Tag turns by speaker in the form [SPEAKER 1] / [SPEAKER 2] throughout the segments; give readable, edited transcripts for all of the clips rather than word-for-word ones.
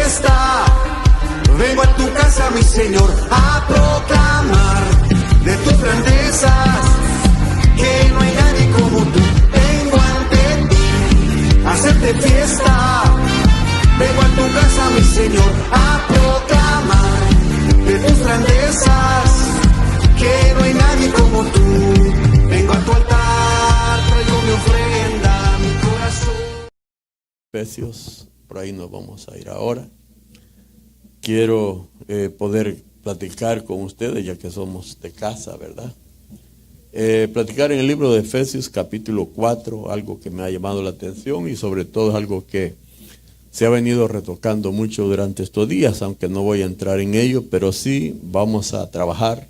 [SPEAKER 1] fiesta. Vengo a tu casa, mi Señor, a proclamar de tus grandezas, que no hay nadie como tú. Vengo ante ti a hacerte fiesta. Vengo a tu casa, mi Señor, a proclamar de tus grandezas, que no hay nadie como tú. Vengo a tu altar, traigo mi ofrenda, mi corazón.
[SPEAKER 2] Efesios, por ahí nos vamos a ir ahora. Quiero poder platicar con ustedes, ya que somos de casa, ¿verdad? Platicar en el libro de Efesios capítulo 4, algo que me ha llamado la atención y sobre todo algo que se ha venido retocando mucho durante estos días, aunque no voy a entrar en ello, pero sí vamos a trabajar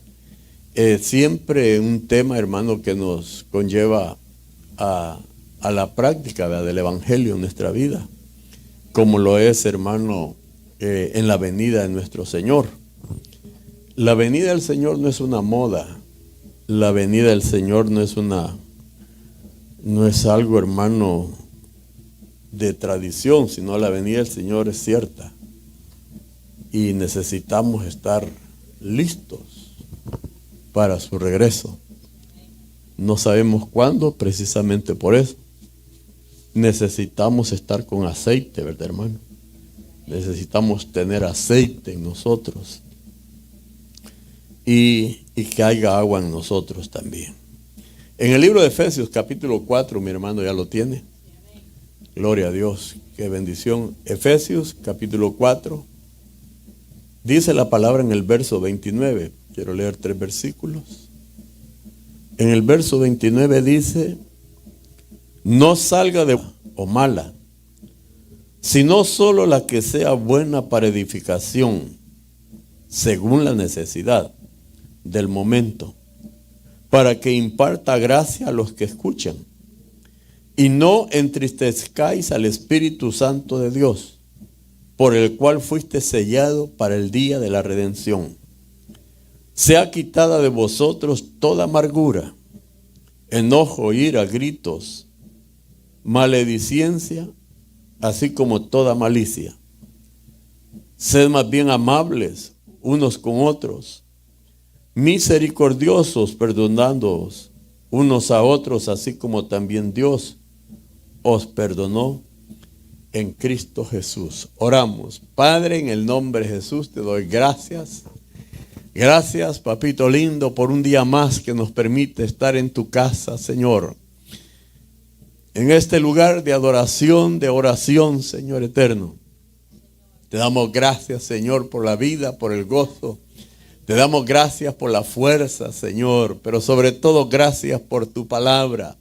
[SPEAKER 2] siempre un tema, hermano, que nos conlleva a la práctica, ¿verdad?, del Evangelio en nuestra vida, como lo es, hermano, en la venida de nuestro Señor. La venida del Señor no es una moda. La venida del Señor no es algo, hermano, de tradición, sino la venida del Señor es cierta. Y necesitamos estar listos para su regreso. No sabemos cuándo, precisamente por eso. Necesitamos estar con aceite, ¿verdad, hermano? Necesitamos tener aceite en nosotros y que haya agua en nosotros también. En el libro de Efesios capítulo 4, mi hermano ya lo tiene. Gloria a Dios, qué bendición. Efesios capítulo 4, dice la palabra en el verso 29. Quiero leer 3 versículos. En el verso 29 dice: no salga de o mala, sino solo la que sea buena para edificación, según la necesidad del momento, para que imparta gracia a los que escuchan. Y no entristezcáis al Espíritu Santo de Dios, por el cual fuiste sellado para el día de la redención. Sea quitada de vosotros toda amargura, enojo, ira, gritos, maledicencia, así como toda malicia. Sed más bien amables unos con otros, misericordiosos, perdonándoos unos a otros, así como también Dios os perdonó en Cristo Jesús. Oramos. Padre, en el nombre de Jesús te doy gracias. Gracias, papito lindo, por un día más que nos permite estar en tu casa, Señor. En este lugar de adoración, de oración, Señor eterno. Te damos gracias, Señor, por la vida, por el gozo. Te damos gracias por la fuerza, Señor, pero sobre todo gracias por tu palabra.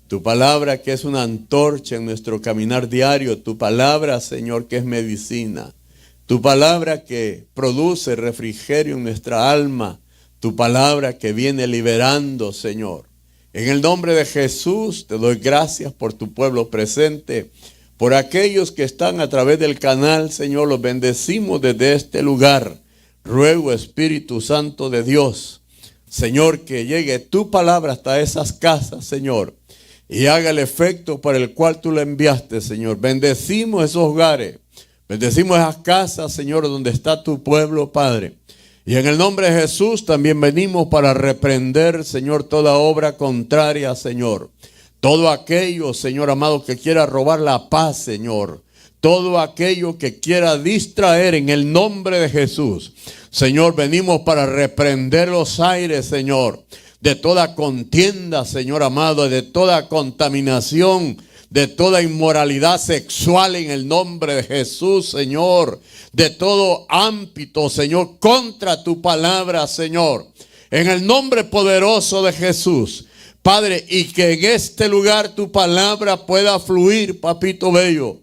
[SPEAKER 2] Tu palabra que es una antorcha en nuestro caminar diario. Tu palabra, Señor, que es medicina. Tu palabra que produce refrigerio en nuestra alma. Tu palabra que viene liberando, Señor. En el nombre de Jesús te doy gracias por tu pueblo presente, por aquellos que están a través del canal, Señor, los bendecimos desde este lugar. Ruego, Espíritu Santo de Dios, Señor, que llegue tu palabra hasta esas casas, Señor, y haga el efecto para el cual tú la enviaste, Señor. Bendecimos esos hogares, bendecimos esas casas, Señor, donde está tu pueblo, Padre. Y en el nombre de Jesús también venimos para reprender, Señor, toda obra contraria, Señor. Todo aquello, Señor amado, que quiera robar la paz, Señor. Todo aquello que quiera distraer en el nombre de Jesús. Señor, venimos para reprender los aires, Señor, de toda contienda, Señor amado, de toda contaminación, de toda inmoralidad sexual en el nombre de Jesús, Señor. De todo ámbito, Señor, contra tu palabra, Señor. En el nombre poderoso de Jesús, Padre, y que en este lugar tu palabra pueda fluir, papito bello.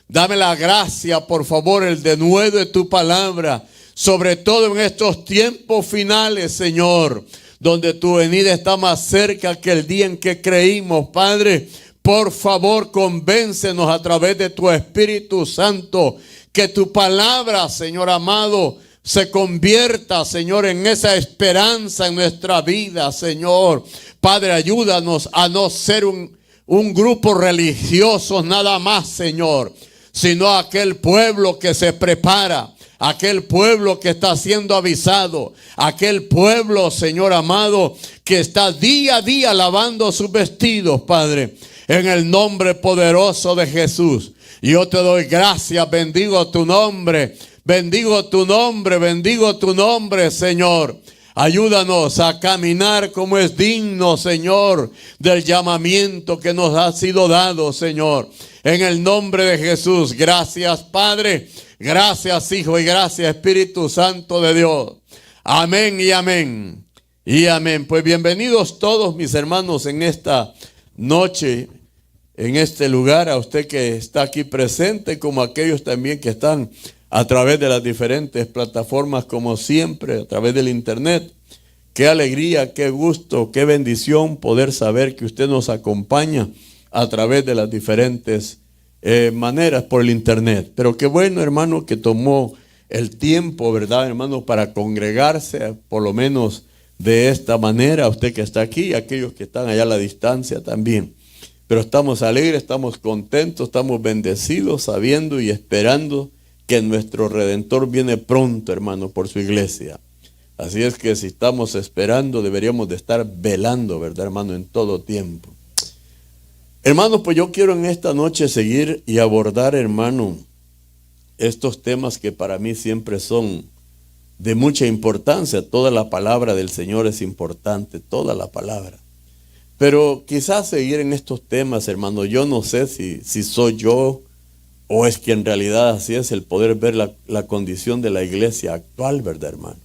[SPEAKER 2] Dame la gracia, por favor, el denuedo de tu palabra, sobre todo en estos tiempos finales, Señor, donde tu venida está más cerca que el día en que creímos, Padre. Por favor, convéncenos a través de tu Espíritu Santo, que tu palabra, Señor amado, se convierta, Señor, en esa esperanza en nuestra vida, Señor. Padre, ayúdanos a no ser un grupo religioso nada más, Señor, sino a aquel pueblo que se prepara, aquel pueblo que está siendo avisado, aquel pueblo, Señor amado, que está día a día lavando sus vestidos, Padre, en el nombre poderoso de Jesús. Yo te doy gracias, bendigo tu nombre, bendigo tu nombre, bendigo tu nombre, Señor. Ayúdanos a caminar como es digno, Señor, del llamamiento que nos ha sido dado, Señor. En el nombre de Jesús, gracias, Padre, gracias, Hijo, y gracias, Espíritu Santo de Dios. Amén y amén. Y amén. Pues bienvenidos todos mis hermanos en esta noche, en este lugar, a usted que está aquí presente, como aquellos también que están a través de las diferentes plataformas, como siempre, a través del internet. Qué alegría, qué gusto, qué bendición poder saber que usted nos acompaña a través de las diferentes maneras por el internet. Pero qué bueno, hermano, que tomó el tiempo, ¿verdad, hermano?, para congregarse, por lo menos de esta manera, usted que está aquí y aquellos que están allá a la distancia también. Pero estamos alegres, estamos contentos, estamos bendecidos, sabiendo y esperando que nuestro Redentor viene pronto, hermano, por su iglesia. Así es que si estamos esperando, deberíamos de estar velando, ¿verdad, hermano?, en todo tiempo. Hermanos, pues yo quiero en esta noche seguir y abordar, hermano, estos temas que para mí siempre son de mucha importancia. Toda la palabra del Señor es importante, toda la palabra. Pero quizás seguir en estos temas, hermano, yo no sé si soy yo o es que en realidad así es el poder ver la condición de la iglesia actual, ¿verdad, hermano?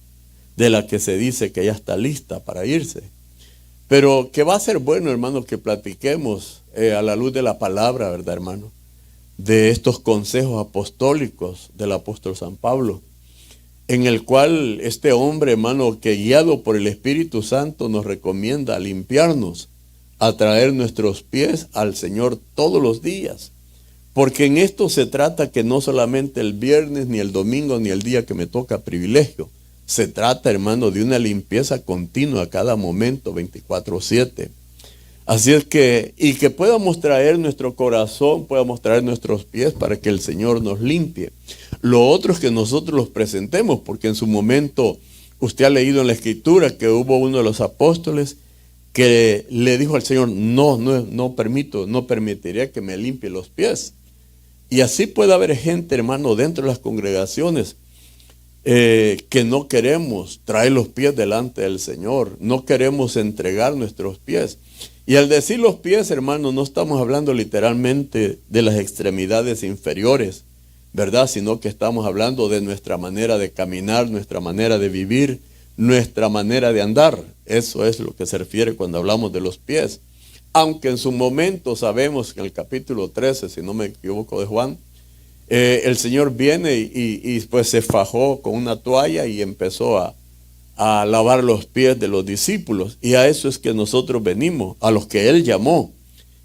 [SPEAKER 2] De la que se dice que ya está lista para irse. Pero que va a ser bueno, hermano, que platiquemos a la luz de la palabra, ¿verdad, hermano? De estos consejos apostólicos del apóstol San Pablo, en el cual este hombre, hermano, que guiado por el Espíritu Santo nos recomienda limpiarnos, a traer nuestros pies al Señor todos los días. Porque en esto se trata que no solamente el viernes, ni el domingo, ni el día que me toca privilegio. Se trata, hermano, de una limpieza continua a cada momento, 24/7. Así es que, y que podamos traer nuestro corazón, podamos traer nuestros pies para que el Señor nos limpie. Lo otro es que nosotros los presentemos, porque en su momento usted ha leído en la Escritura que hubo uno de los apóstoles que le dijo al Señor, no permitiría que me limpie los pies. Y así puede haber gente, hermano, dentro de las congregaciones que no queremos traer los pies delante del Señor, no queremos entregar nuestros pies. Y al decir los pies, hermano, no estamos hablando literalmente de las extremidades inferiores, ¿verdad? Sino que estamos hablando de nuestra manera de caminar, nuestra manera de vivir, nuestra manera de andar. Eso es lo que se refiere cuando hablamos de los pies. Aunque en su momento sabemos que en el capítulo 13, si no me equivoco, de Juan, el Señor viene y pues se fajó con una toalla y empezó a lavar los pies de los discípulos. Y a eso es que nosotros venimos, a los que Él llamó.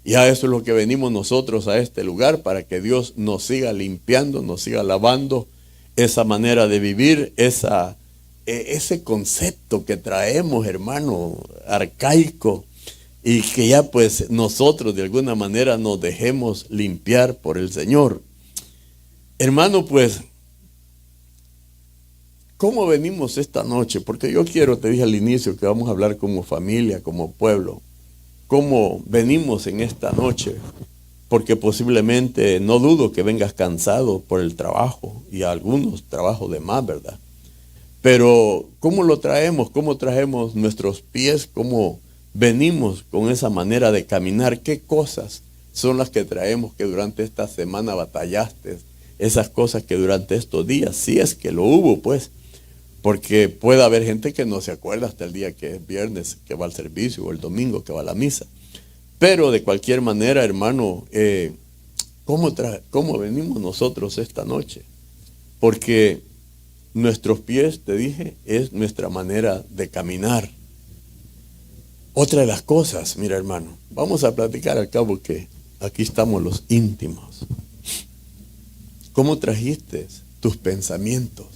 [SPEAKER 2] Y a eso es lo que venimos nosotros a este lugar, para que Dios nos siga limpiando, nos siga lavando esa manera de vivir, ese concepto que traemos, hermano, arcaico, y que ya pues nosotros de alguna manera nos dejemos limpiar por el Señor. Hermano, pues, ¿cómo venimos esta noche? Porque yo quiero, te dije al inicio, que vamos a hablar como familia, como pueblo. ¿Cómo venimos en esta noche? Porque posiblemente, no dudo que vengas cansado por el trabajo, y algunos trabajos de más, ¿verdad? Pero, ¿cómo lo traemos? ¿Cómo traemos nuestros pies? ¿Cómo venimos con esa manera de caminar? ¿Qué cosas son las que traemos que durante esta semana batallaste? Esas cosas que durante estos días, si es que lo hubo, pues, porque puede haber gente que no se acuerda hasta el día que es viernes, que va al servicio, o el domingo que va a la misa. Pero de cualquier manera, hermano, ¿cómo venimos nosotros esta noche? Porque nuestros pies, te dije, es nuestra manera de caminar. Otra de las cosas, mira, hermano, vamos a platicar al cabo que aquí estamos los íntimos. ¿Cómo trajiste tus pensamientos?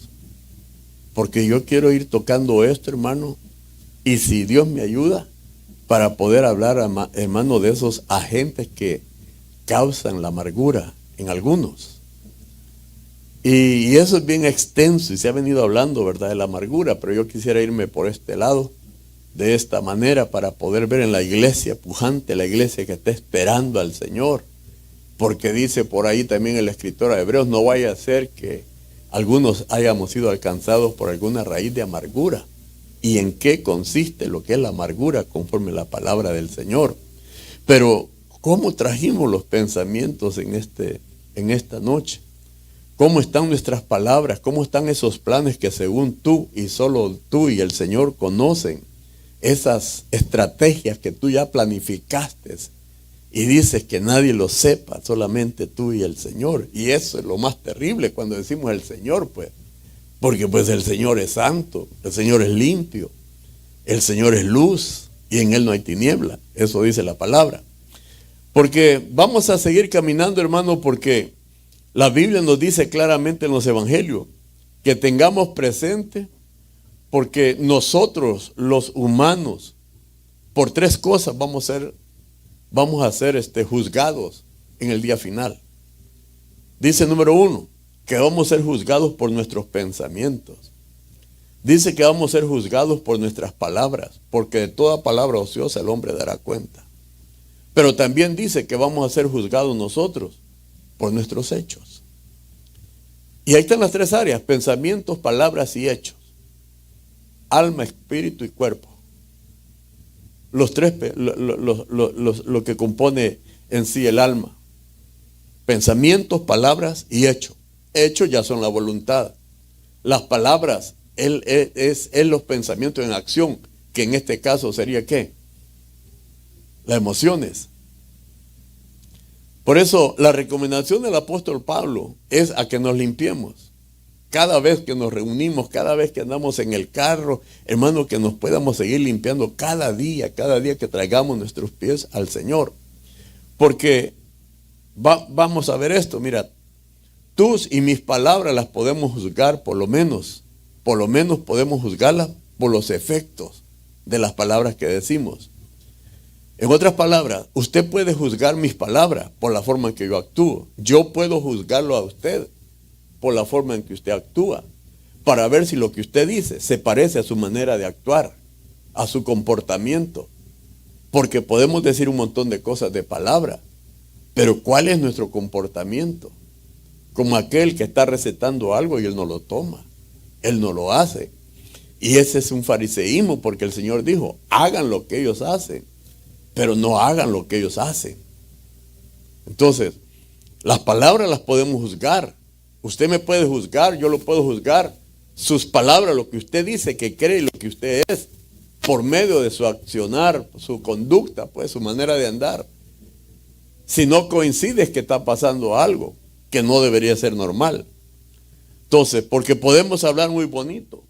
[SPEAKER 2] Porque yo quiero ir tocando esto, hermano, y si Dios me ayuda, para poder hablar, hermano, de esos agentes que causan la amargura en algunos. Y eso es bien extenso y se ha venido hablando, ¿verdad?, de la amargura, pero yo quisiera irme por este lado, de esta manera, para poder ver en la iglesia pujante, la iglesia que está esperando al Señor. Porque dice por ahí también el escritor de Hebreos, no vaya a ser que algunos hayamos sido alcanzados por alguna raíz de amargura. ¿Y en qué consiste lo que es la amargura conforme la palabra del Señor? Pero, ¿cómo trajimos los pensamientos en esta noche? ¿Cómo están nuestras palabras? ¿Cómo están esos planes que según tú y solo tú y el Señor conocen? Esas estrategias que tú ya planificaste y dices que nadie lo sepa, solamente tú y el Señor. Y eso es lo más terrible cuando decimos el Señor, pues. Porque pues el Señor es santo, el Señor es limpio, el Señor es luz y en Él no hay tiniebla. Eso dice la palabra. Porque vamos a seguir caminando, hermano, porque la Biblia nos dice claramente en los evangelios que tengamos presente, porque nosotros los humanos por tres cosas vamos a ser juzgados en el día final. Dice número 1, que vamos a ser juzgados por nuestros pensamientos. Dice que vamos a ser juzgados por nuestras palabras, porque de toda palabra ociosa el hombre dará cuenta. Pero también dice que vamos a ser juzgados nosotros por nuestros hechos. Y ahí están las tres áreas: pensamientos, palabras y hechos. Alma, espíritu y cuerpo. Los tres, lo que compone en sí el alma. Pensamientos, palabras y hechos. Hechos ya son la voluntad. Las palabras es los pensamientos en acción, que en este caso sería ¿qué? Las emociones. Por eso la recomendación del apóstol Pablo es a que nos limpiemos. Cada vez que nos reunimos, cada vez que andamos en el carro, hermano, que nos podamos seguir limpiando cada día que traigamos nuestros pies al Señor. Porque vamos a ver esto, mira, tus y mis palabras las podemos juzgar, por lo menos podemos juzgarlas por los efectos de las palabras que decimos. En otras palabras, usted puede juzgar mis palabras por la forma en que yo actúo. Yo puedo juzgarlo a usted por la forma en que usted actúa, para ver si lo que usted dice se parece a su manera de actuar, a su comportamiento. Porque podemos decir un montón de cosas de palabra, pero ¿cuál es nuestro comportamiento? Como aquel que está recetando algo y él no lo toma, él no lo hace. Y ese es un fariseísmo, porque el Señor dijo, hagan lo que ellos hacen, pero no hagan lo que ellos hacen. Entonces, las palabras las podemos juzgar. Usted me puede juzgar, yo lo puedo juzgar. Sus palabras, lo que usted dice que cree, lo que usted es, por medio de su accionar, su conducta, pues su manera de andar. Si no coincide es que está pasando algo que no debería ser normal. Entonces, porque podemos hablar muy bonito,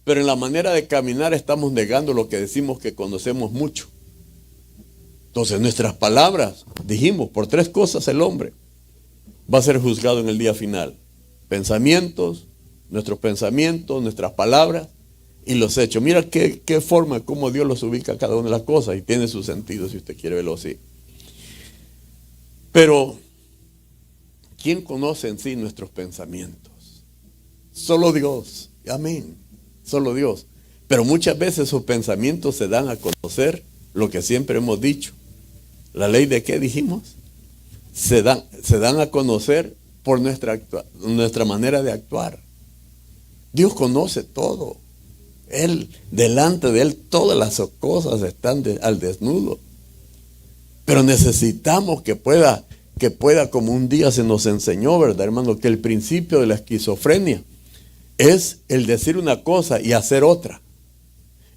[SPEAKER 2] pero en la manera de caminar estamos negando lo que decimos que conocemos mucho. Entonces, nuestras palabras, dijimos, por tres cosas el hombre va a ser juzgado en el día final. Pensamientos, nuestras palabras y los hechos. Mira qué forma, cómo Dios los ubica cada una de las cosas, y tiene su sentido si usted quiere verlo así. Pero, ¿quién conoce en sí nuestros pensamientos? Solo Dios. Amén. Solo Dios. Pero muchas veces esos pensamientos se dan a conocer, lo que siempre hemos dicho. ¿La ley de qué dijimos? Se dan a conocer por nuestra manera de actuar. Dios conoce todo. Delante de Él todas las cosas están al desnudo. Pero necesitamos que pueda, como un día se nos enseñó, ¿verdad, hermano? Que el principio de la esquizofrenia es el decir una cosa y hacer otra.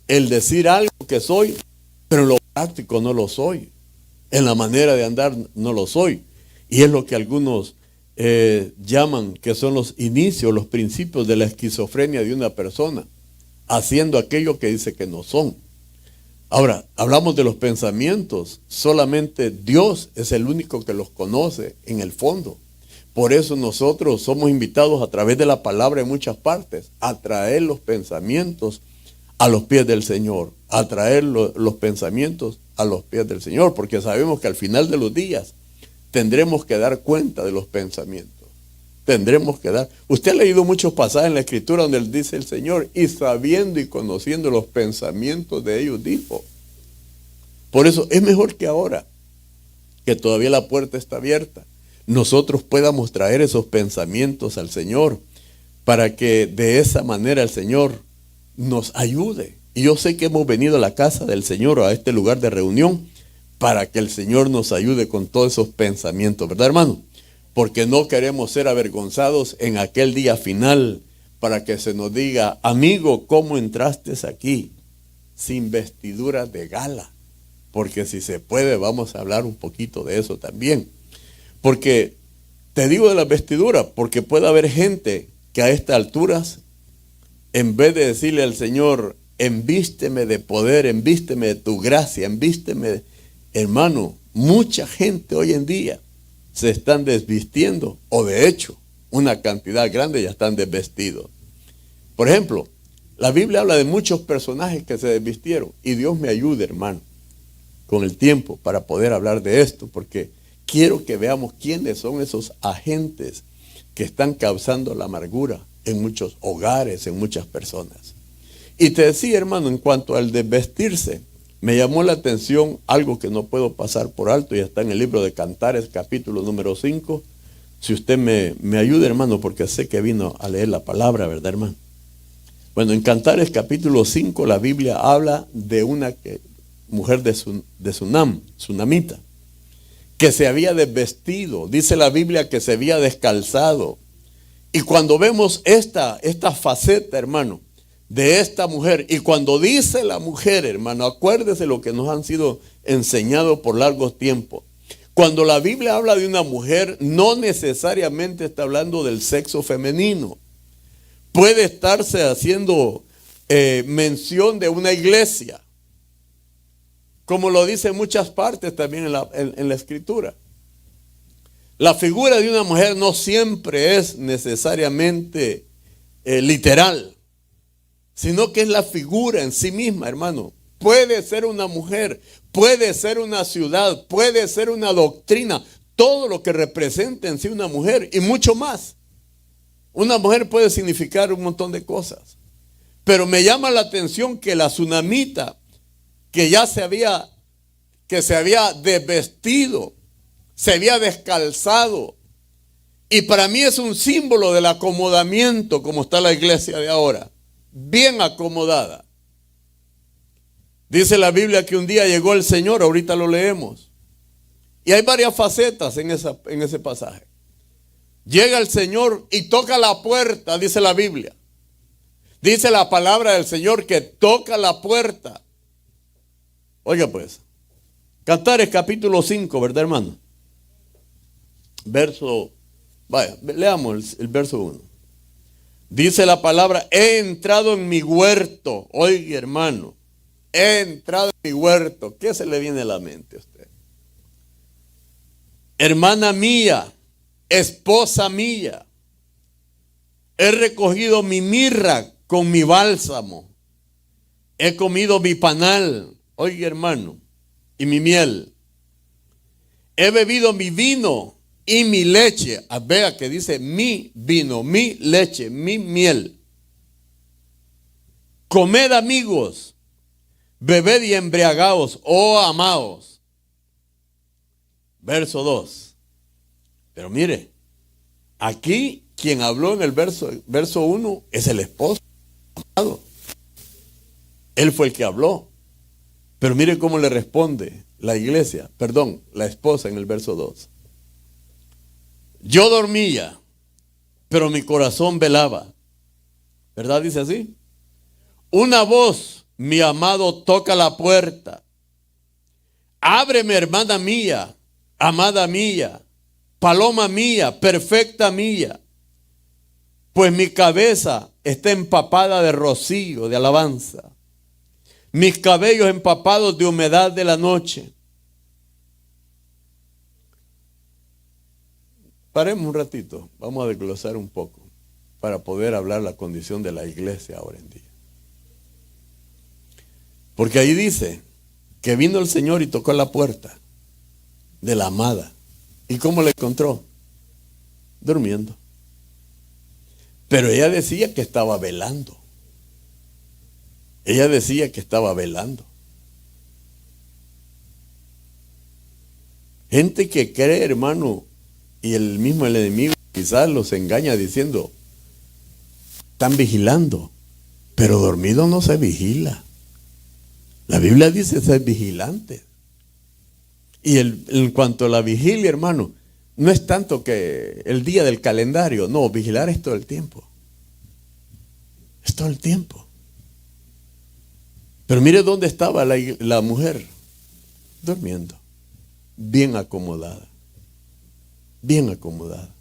[SPEAKER 2] El decir algo que soy, pero en lo práctico no lo soy. En la manera de andar no lo soy. Y es lo que algunos llaman que son los inicios, los principios de la esquizofrenia de una persona, haciendo aquello que dice que no son. Ahora, hablamos de los pensamientos. Solamente Dios es el único que los conoce en el fondo. Por eso nosotros somos invitados a través de la palabra en muchas partes a traer los pensamientos a los pies del Señor, a traer los pensamientos a los pies del Señor, porque sabemos que al final de los días tendremos que dar cuenta de los pensamientos. tendremos que dar. Usted ha leído muchos pasajes en la Escritura donde dice el Señor, y sabiendo y conociendo los pensamientos de ellos, dijo. Por eso es mejor que ahora, que todavía la puerta está abierta, nosotros podamos traer esos pensamientos al Señor, para que de esa manera el Señor nos ayude. Y yo sé que hemos venido a la casa del Señor, a este lugar de reunión, para que el Señor nos ayude con todos esos pensamientos, ¿verdad, hermano? Porque no queremos ser avergonzados en aquel día final, para que se nos diga, amigo, ¿cómo entraste aquí sin vestidura de gala? Porque si se puede, vamos a hablar un poquito de eso también. Porque te digo de las vestiduras, porque puede haber gente que a estas alturas, en vez de decirle al Señor, envísteme de poder, envísteme de tu gracia, envísteme, hermano, mucha gente hoy en día se están desvistiendo, o de hecho, una cantidad grande ya están desvestidos. Por ejemplo, la Biblia habla de muchos personajes que se desvistieron, y Dios me ayude, hermano, con el tiempo para poder hablar de esto, porque quiero que veamos quiénes son esos agentes que están causando la amargura en muchos hogares, en muchas personas. Y te decía, hermano, en cuanto al desvestirse, me llamó la atención algo que no puedo pasar por alto, y está en el libro de Cantares, capítulo número 5. Si usted me ayuda, hermano, porque sé que vino a leer la palabra, ¿verdad, hermano? Bueno, en Cantares, capítulo 5, la Biblia habla de una mujer de Sunam, sunamita, que se había desvestido. Dice la Biblia que se había descalzado. Y cuando vemos esta faceta, hermano, de esta mujer, y cuando dice la mujer, hermano, acuérdese lo que nos han sido enseñados por largos tiempos. Cuando la Biblia habla de una mujer, no necesariamente está hablando del sexo femenino. Puede estarse haciendo mención de una iglesia, como lo dice en muchas partes también en la Escritura. La figura de una mujer no siempre es necesariamente literal, sino que es la figura en sí misma, hermano. Puede ser una mujer, puede ser una ciudad, puede ser una doctrina, todo lo que representa en sí una mujer y mucho más. Una mujer puede significar un montón de cosas. Pero me llama la atención que la sunamita, que se había desvestido, se había descalzado. Y para mí es un símbolo del acomodamiento, como está la iglesia de ahora, bien acomodada. Dice la Biblia que un día llegó el Señor, ahorita lo leemos. Y hay varias facetas en ese pasaje. Llega el Señor y toca la puerta, dice la Biblia. Dice la palabra del Señor que toca la puerta. Oiga pues, Cantares capítulo 5, ¿verdad, hermano? Leamos el verso 1. Dice la palabra, he entrado en mi huerto. Oiga, hermano, he entrado en mi huerto. ¿Qué se le viene a la mente a usted? Hermana mía, esposa mía, he recogido mi mirra con mi bálsamo. He comido mi panal, oiga, hermano, y mi miel. He bebido mi vino y mi leche. Vea que dice mi vino, mi leche, mi miel. Comed, amigos, bebed y embriagaos, oh amados. Verso 2. Pero mire, aquí quien habló en el verso 1 es el esposo amado. Él fue el que habló. Pero mire cómo le responde la esposa en el verso 2. Yo dormía, pero mi corazón velaba. ¿Verdad? Dice así. Una voz, mi amado, toca la puerta. Ábreme, hermana mía, amada mía, paloma mía, perfecta mía. Pues mi cabeza está empapada de rocío, de alabanza. Mis cabellos empapados de humedad de la noche. Paremos un ratito, vamos a desglosar un poco para poder hablar la condición de la iglesia ahora en día. Porque ahí dice que vino el Señor y tocó la puerta de la amada. ¿Y cómo la encontró? Durmiendo. Pero ella decía que estaba velando. Ella decía que estaba velando. Gente que cree, hermano, y el enemigo quizás los engaña diciendo, están vigilando, pero dormido no se vigila. La Biblia dice ser vigilante. Y en cuanto a la vigilia, hermano, no es tanto que el día del calendario, no, vigilar es todo el tiempo. Es todo el tiempo. Pero mire dónde estaba la mujer, durmiendo, bien acomodada, bien acomodada.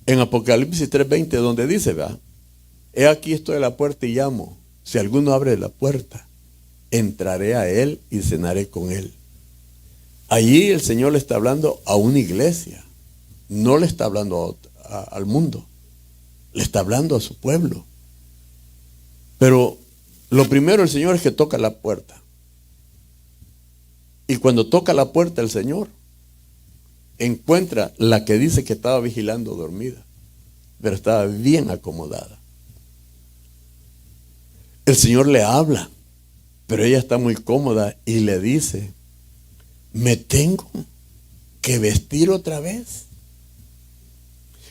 [SPEAKER 2] En Apocalipsis 3:20, donde dice, ¿verdad? He aquí estoy a la puerta y llamo. Si alguno abre la puerta, entraré a él y cenaré con él. Allí el Señor le está hablando a una iglesia. No le está hablando al mundo. Le está hablando a su pueblo. Pero lo primero el Señor es que toca la puerta. Y cuando toca la puerta el Señor, encuentra la que dice que estaba vigilando dormida, pero estaba bien acomodada. El Señor le habla, pero ella está muy cómoda y le dice, me tengo que vestir otra vez.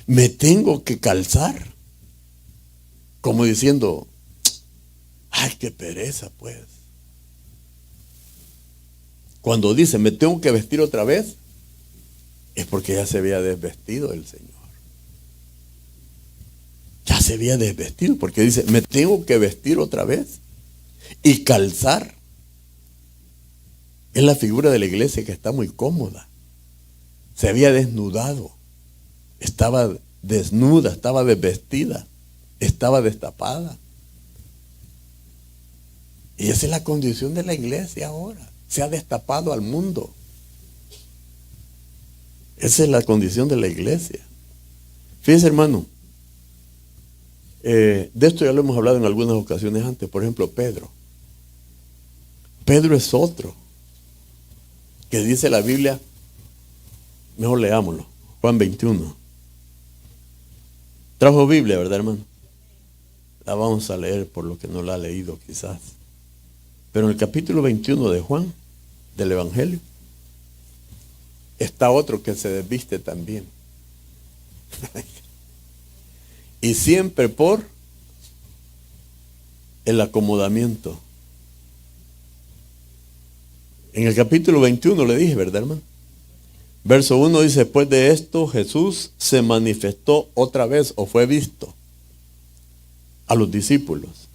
[SPEAKER 2] Me tengo que calzar. Como diciendo, ay, qué pereza pues. Cuando dice, me tengo que vestir otra vez, es porque ya se había desvestido el Señor. Ya se había desvestido, porque dice, me tengo que vestir otra vez y calzar. Es la figura de la iglesia que está muy cómoda. Se había desnudado. Estaba desnuda, estaba desvestida, estaba destapada. Y esa es la condición de la iglesia ahora. Se ha destapado al mundo. Esa es la condición de la iglesia. Fíjense, hermano, de esto ya lo hemos hablado en algunas ocasiones antes. Por ejemplo, Pedro. Pedro es otro que dice la Biblia, mejor leámoslo, Juan 21. Trajo Biblia, ¿verdad, hermano? La vamos a leer por lo que no la ha leído quizás. Pero en el capítulo 21 de Juan, del Evangelio, está otro que se desviste también. Y siempre por el acomodamiento. En el capítulo 21 le dije, ¿verdad, hermano? Verso 1 dice, después de esto Jesús se manifestó otra vez o fue visto a los discípulos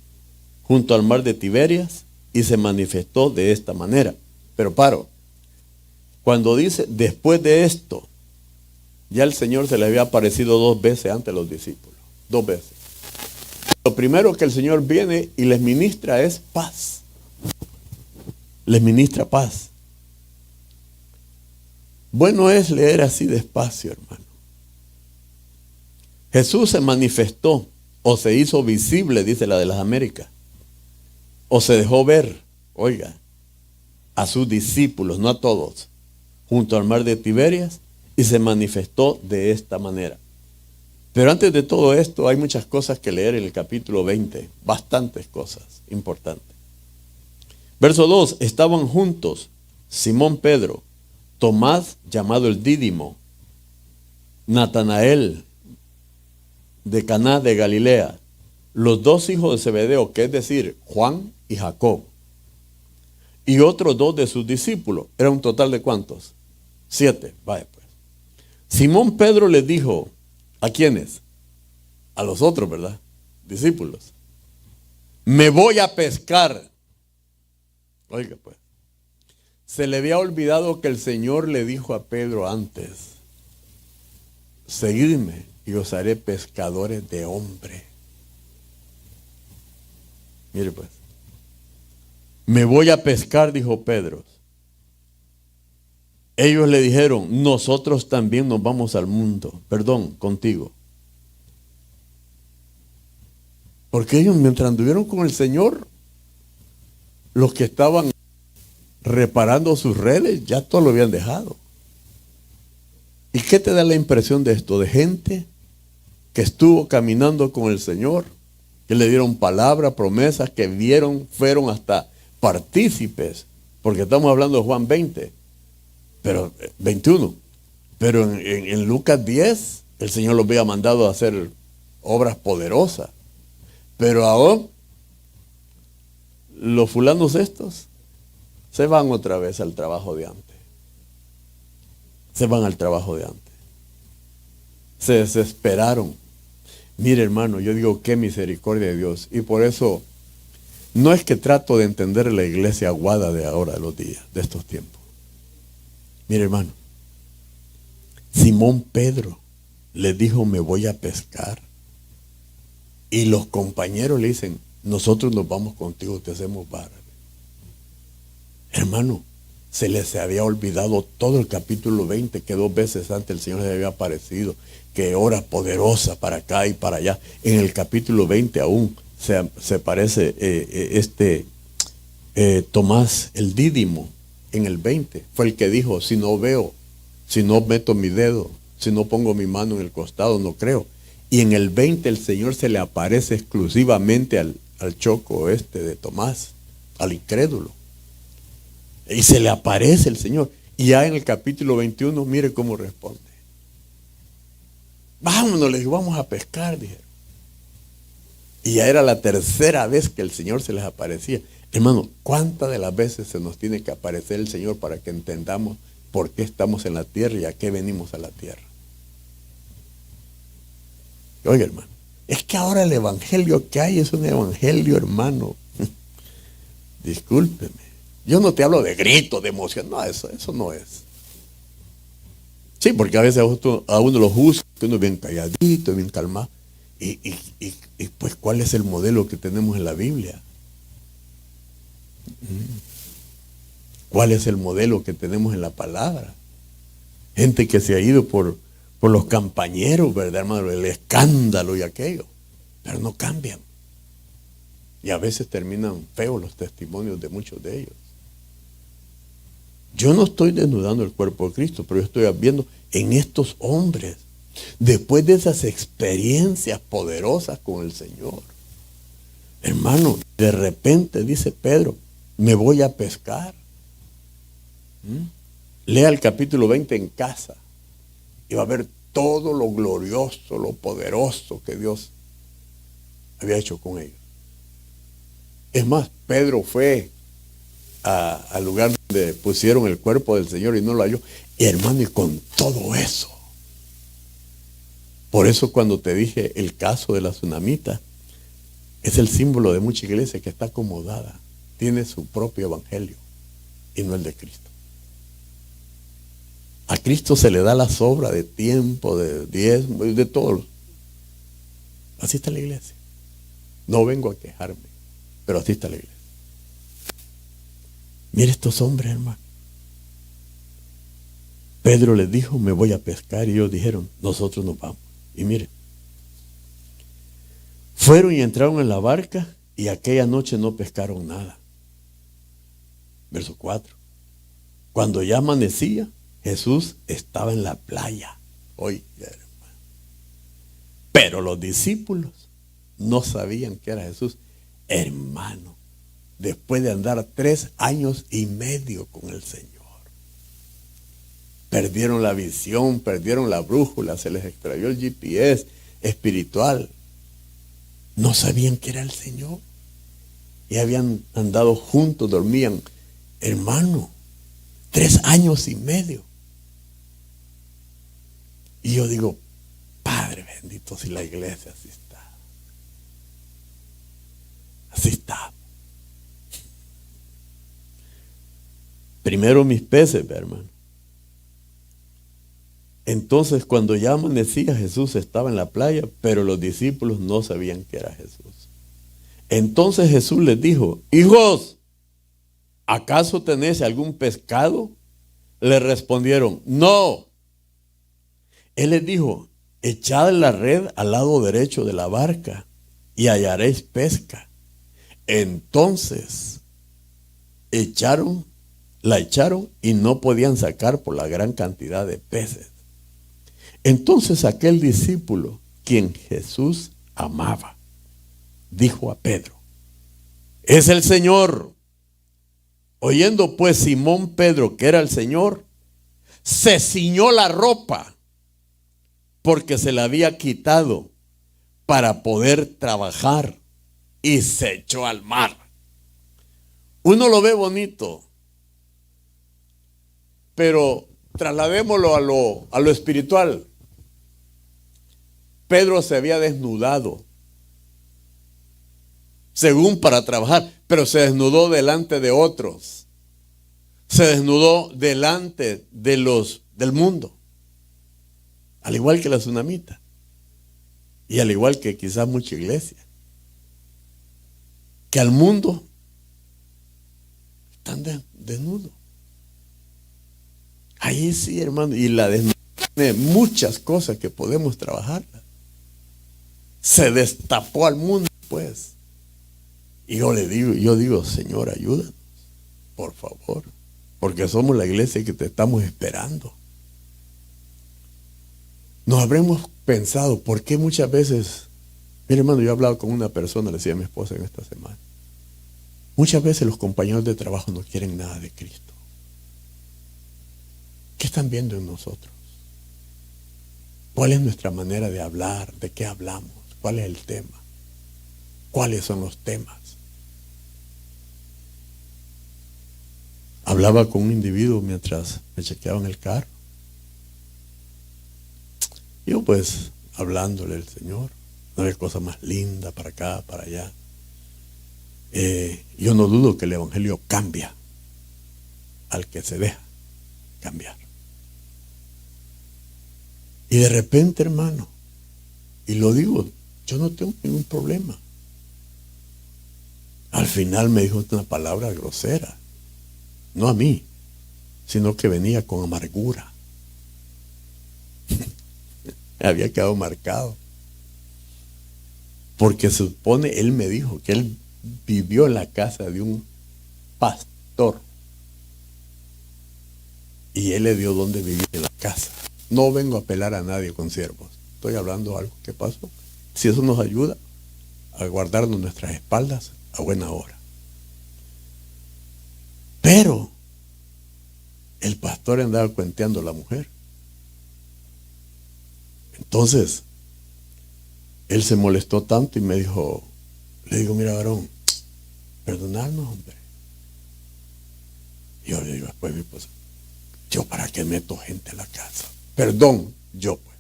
[SPEAKER 2] junto al mar de Tiberias y se manifestó de esta manera. Pero cuando dice después de esto, ya el Señor se le había aparecido 2 veces ante los discípulos. 2 veces. Lo primero que el Señor viene y les ministra es paz. Les ministra paz. Bueno es leer así despacio, hermano. Jesús se manifestó o se hizo visible, dice la de las Américas, o se dejó ver, oiga, a sus discípulos, no a todos, junto al mar de Tiberias, y se manifestó de esta manera. Pero antes de todo esto hay muchas cosas que leer en el capítulo 20, bastantes cosas importantes. Verso 2, estaban juntos Simón Pedro, Tomás llamado el Dídimo, Natanael de Caná de Galilea, los 2 hijos de Zebedeo, que es decir, Juan y Jacob, y otros 2 de sus discípulos. Era un total de ¿cuántos? 7. Vaya pues. Simón Pedro les dijo, ¿a quiénes? A los otros, ¿verdad? Discípulos. Me voy a pescar. Oiga pues. Se le había olvidado que el Señor le dijo a Pedro antes, seguidme y os haré pescadores de hombre. Mire pues. Me voy a pescar, dijo Pedro. Ellos le dijeron, nosotros también nos vamos al mundo. Perdón, contigo. Porque ellos mientras anduvieron con el Señor, los que estaban reparando sus redes, ya todo lo habían dejado. ¿Y qué te da la impresión de esto? De gente que estuvo caminando con el Señor, que le dieron palabra, promesas, que vieron, fueron hasta partícipes, porque estamos hablando de Juan 20, pero 21, pero en Lucas 10, el Señor los había mandado a hacer obras poderosas, pero ahora los fulanos estos se van otra vez al trabajo de antes. Se van al trabajo de antes. Se desesperaron. Mire, hermano, yo digo, qué misericordia de Dios. Y por eso, no es que trato de entender la iglesia aguada de ahora, de los días, de estos tiempos. Mire, hermano, Simón Pedro le dijo, me voy a pescar. Y los compañeros le dicen, nosotros nos vamos contigo, te hacemos vara. Hermano, se les había olvidado todo el capítulo 20, que 2 veces antes el Señor les había aparecido, que hora poderosa para acá y para allá. En el capítulo 20 aún se parece Tomás el Dídimo. En el 20 fue el que dijo, si no veo, si no meto mi dedo, si no pongo mi mano en el costado, no creo. Y en el 20 el Señor se le aparece exclusivamente al choco de Tomás, al incrédulo. Y se le aparece el Señor. Y ya en el capítulo 21, mire cómo responde. Vámonos, les digo, vamos a pescar, dijeron. Y ya era la tercera vez que el Señor se les aparecía. Hermano, ¿cuántas de las veces se nos tiene que aparecer el Señor para que entendamos por qué estamos en la tierra y a qué venimos a la tierra? Oiga, hermano, es que ahora el evangelio que hay es un evangelio, hermano. Discúlpeme. Yo no te hablo de grito, de emoción. No, eso no es. Sí, porque a veces a uno lo juzga, que uno es bien calladito, bien calmado. Y pues, ¿cuál es el modelo que tenemos en la Biblia? ¿Cuál es el modelo que tenemos en la palabra? Gente que se ha ido por los campañeros, ¿verdad, hermano? El escándalo y aquello. Pero no cambian. Y a veces terminan feos los testimonios de muchos de ellos. Yo no estoy desnudando el cuerpo de Cristo, pero yo estoy viendo en estos hombres, después de esas experiencias poderosas con el Señor. Hermano, de repente dice Pedro, me voy a pescar. Lea el capítulo 20 en casa y va a ver todo lo glorioso, lo poderoso que Dios había hecho con ellos. Es más, Pedro fue al lugar donde pusieron el cuerpo del Señor y no lo halló. Y hermano, y con todo eso. Por eso cuando te dije el caso de la tsunamita, es el símbolo de mucha iglesia que está acomodada. Tiene su propio evangelio y no el de Cristo. A Cristo se le da la sobra de tiempo, de diezmo, de todo. Así está la iglesia. No vengo a quejarme, pero así está la iglesia. Mire estos hombres, hermano. Pedro les dijo, me voy a pescar, y ellos dijeron, nosotros nos vamos. Y mire, fueron y entraron en la barca y aquella noche no pescaron nada. Verso 4. Cuando ya amanecía, Jesús estaba en la playa. Oiga, hermano. Pero los discípulos no sabían que era Jesús. Hermano, después de andar 3 años y medio con el Señor, perdieron la visión, perdieron la brújula, se les extravió el GPS espiritual. No sabían que era el Señor. Y habían andado juntos, dormían. Hermano, 3 años y medio. Y yo digo, Padre bendito, si la iglesia así está. Así está. Primero mis peces, hermano. Entonces, cuando ya amanecía, Jesús estaba en la playa, pero los discípulos no sabían que era Jesús. Entonces Jesús les dijo, hijos, ¿acaso tenéis algún pescado? Le respondieron, no. Él les dijo, echad la red al lado derecho de la barca y hallaréis pesca. Entonces la echaron y no podían sacar por la gran cantidad de peces. Entonces aquel discípulo quien Jesús amaba, dijo a Pedro: es el Señor. Oyendo pues Simón Pedro que era el Señor, se ciñó la ropa porque se la había quitado para poder trabajar y se echó al mar. Uno lo ve bonito, pero trasladémoslo a lo espiritual. Pedro se había desnudado, según para trabajar, pero se desnudó delante de otros. Se desnudó delante del mundo. Al igual que la tsunamita. Y al igual que quizás mucha iglesia. Que al mundo están desnudos. Ahí sí, hermano. Y la desnudez tiene muchas cosas que podemos trabajar. Se destapó al mundo, pues. Y yo digo, Señor, ayúdanos, por favor, porque somos la iglesia que te estamos esperando. Nos habremos pensado, ¿por qué muchas veces? Mire, hermano, yo he hablado con una persona, le decía a mi esposa en esta semana, muchas veces los compañeros de trabajo no quieren nada de Cristo. ¿Qué están viendo en nosotros? ¿Cuál es nuestra manera de hablar? ¿De qué hablamos? ¿Cuál es el tema? ¿Cuáles son los temas? Hablaba con un individuo mientras me chequeaba en el carro. Yo pues hablándole al Señor, no hay cosa más linda para acá, para allá. Yo no dudo que el evangelio cambia al que se deja cambiar. Y de repente, hermano, y lo digo, yo no tengo ningún problema. Al final me dijo una palabra grosera. No a mí, sino que venía con amargura. Había quedado marcado. Porque se supone, él me dijo que él vivió en la casa de un pastor. Y él le dio donde vivir en la casa. No vengo a apelar a nadie con siervos. Estoy hablando de algo que pasó. Si eso nos ayuda a guardarnos nuestras espaldas a buena hora. Pero el pastor andaba cuenteando a la mujer. Entonces, él se molestó tanto y me dijo, le digo, mira, varón, perdonadnos, hombre. Y yo le digo después a mi esposa, yo para qué meto gente a la casa. Perdón, yo pues.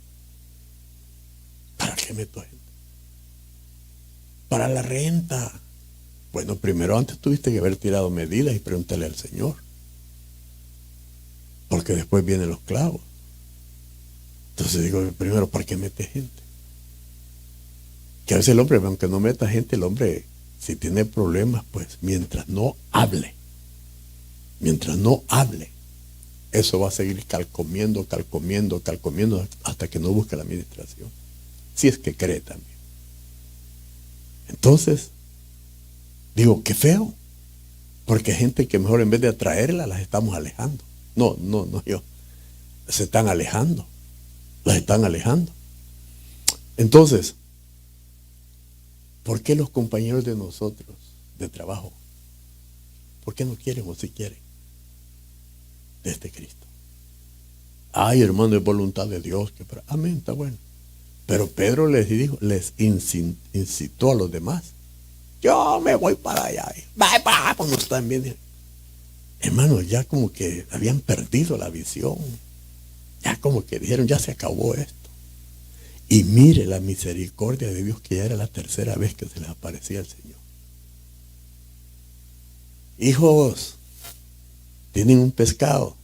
[SPEAKER 2] ¿Para qué meto gente? Para la renta. Bueno, primero antes tuviste que haber tirado medidas y preguntarle al Señor. Porque después vienen los clavos. Entonces digo, primero, ¿para qué mete gente? Que a veces el hombre, aunque no meta gente, el hombre, si tiene problemas, pues mientras no hable, eso va a seguir calcomiendo hasta que no busque la administración. Si es que cree también. Entonces, digo, qué feo. Porque hay gente que mejor en vez de atraerla, las estamos alejando. No, yo. Se están alejando. Las están alejando. Entonces, ¿por qué los compañeros de nosotros de trabajo, por qué no quieren o si quieren de este Cristo? Ay, hermano, es voluntad de Dios. Amén, está bueno. Pero Pedro les dijo, les incitó a los demás. Yo me voy para allá. Pues no están bien. Hermano, ya como que habían perdido la visión. Ya como que dijeron, ya se acabó esto. Y mire la misericordia de Dios, que ya era la tercera vez que se les aparecía el Señor. Hijos, tienen un pescado.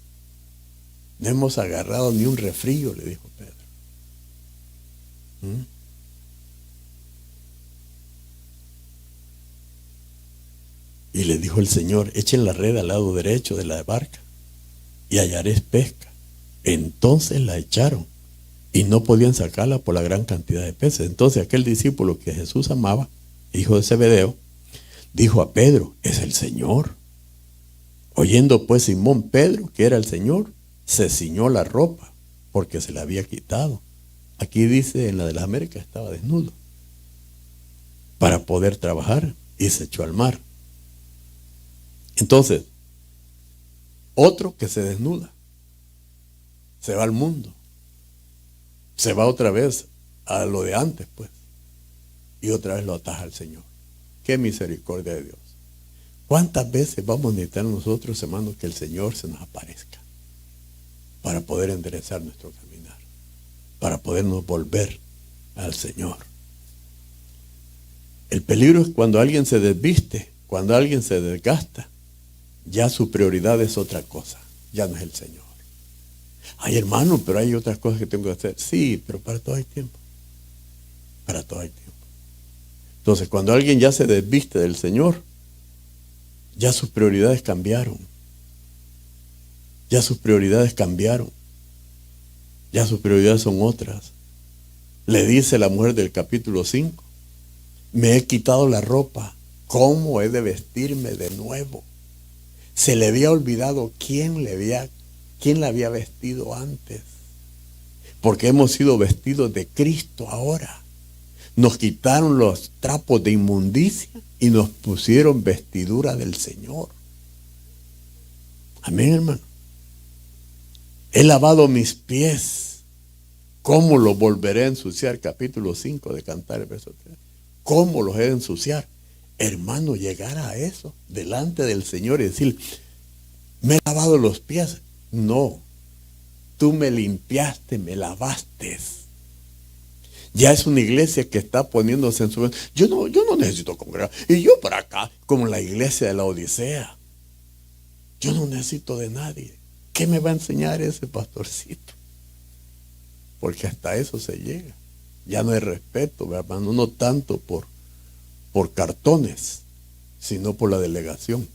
[SPEAKER 2] No hemos agarrado ni un refrío, le dijo Pedro. Y le dijo el Señor, echen la red al lado derecho de la barca y hallaréis pesca. Entonces la echaron y no podían sacarla por la gran cantidad de peces. Entonces aquel discípulo que Jesús amaba, hijo de Zebedeo, dijo a Pedro, es el Señor. Oyendo pues Simón Pedro que era el Señor, se ciñó la ropa porque se la había quitado Aquí dice, en la de las Américas estaba desnudo para poder trabajar y se echó al mar. Entonces, otro que se desnuda, se va al mundo, se va otra vez a lo de antes, pues, y otra vez lo ataja al Señor. Qué misericordia de Dios. ¿Cuántas veces vamos a necesitar nosotros, hermanos, que el Señor se nos aparezca para poder enderezar nuestro caminar, para podernos volver al Señor? El peligro es cuando alguien se desviste, cuando alguien se desgasta, ya su prioridad es otra cosa, ya no es el Señor. Ay, hermano, pero hay otras cosas que tengo que hacer. Sí, pero para todo hay tiempo. Para todo hay tiempo. Entonces, cuando alguien ya se desviste del Señor, ya sus prioridades cambiaron. Ya sus prioridades cambiaron. Ya sus prioridades son otras. Le dice la mujer del capítulo 5, me he quitado la ropa, ¿cómo he de vestirme de nuevo? Se le había olvidado quién la había vestido antes. Porque hemos sido vestidos de Cristo ahora. Nos quitaron los trapos de inmundicia y nos pusieron vestidura del Señor. Amén, hermano. He lavado mis pies. ¿Cómo los volveré a ensuciar? Capítulo 5 de Cantar, el verso 3. ¿Cómo los he de ensuciar? Hermano, llegar a eso delante del Señor y decir, me he lavado los pies. No, tú me limpiaste, me lavaste. Ya es una iglesia que está poniéndose en su... Yo no necesito congregar. Y yo para acá, como la iglesia de la Odisea. Yo no necesito de nadie. ¿Qué me va a enseñar ese pastorcito? Porque hasta eso se llega. Ya no hay respeto, hermano, no tanto por cartones, sino por la delegación.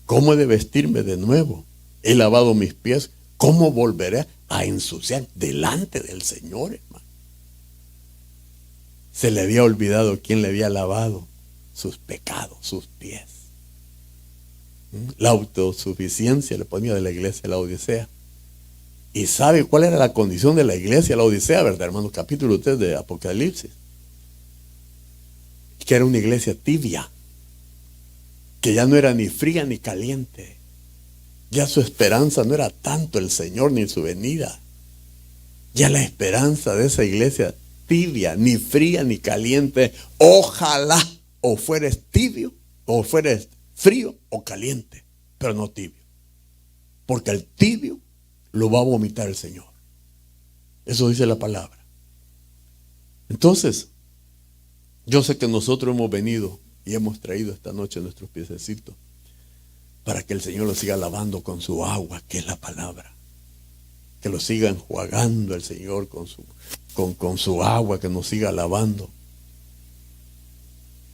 [SPEAKER 2] ¿Cómo he de vestirme de nuevo? He lavado mis pies. ¿Cómo volveré a ensuciar delante del Señor, hermano? Se le había olvidado quién le había lavado sus pecados, sus pies. La autosuficiencia le ponía de la iglesia de la Odisea. ¿Y sabe cuál era la condición de la iglesia de la Odisea, verdad, hermano? Capítulo 3 de Apocalipsis. Que era una iglesia tibia, que ya no era ni fría ni caliente. Ya su esperanza no era tanto el Señor ni su venida. Ya la esperanza de esa iglesia tibia, ni fría ni caliente. Ojalá o fueres tibio, o fueres frío o caliente, pero no tibio. Porque el tibio lo va a vomitar el Señor. Eso dice la palabra. Entonces, yo sé que nosotros hemos venido y hemos traído esta noche nuestros piececitos para que el Señor los siga lavando con su agua, que es la palabra. Que los siga enjuagando el Señor con su agua, que nos siga lavando.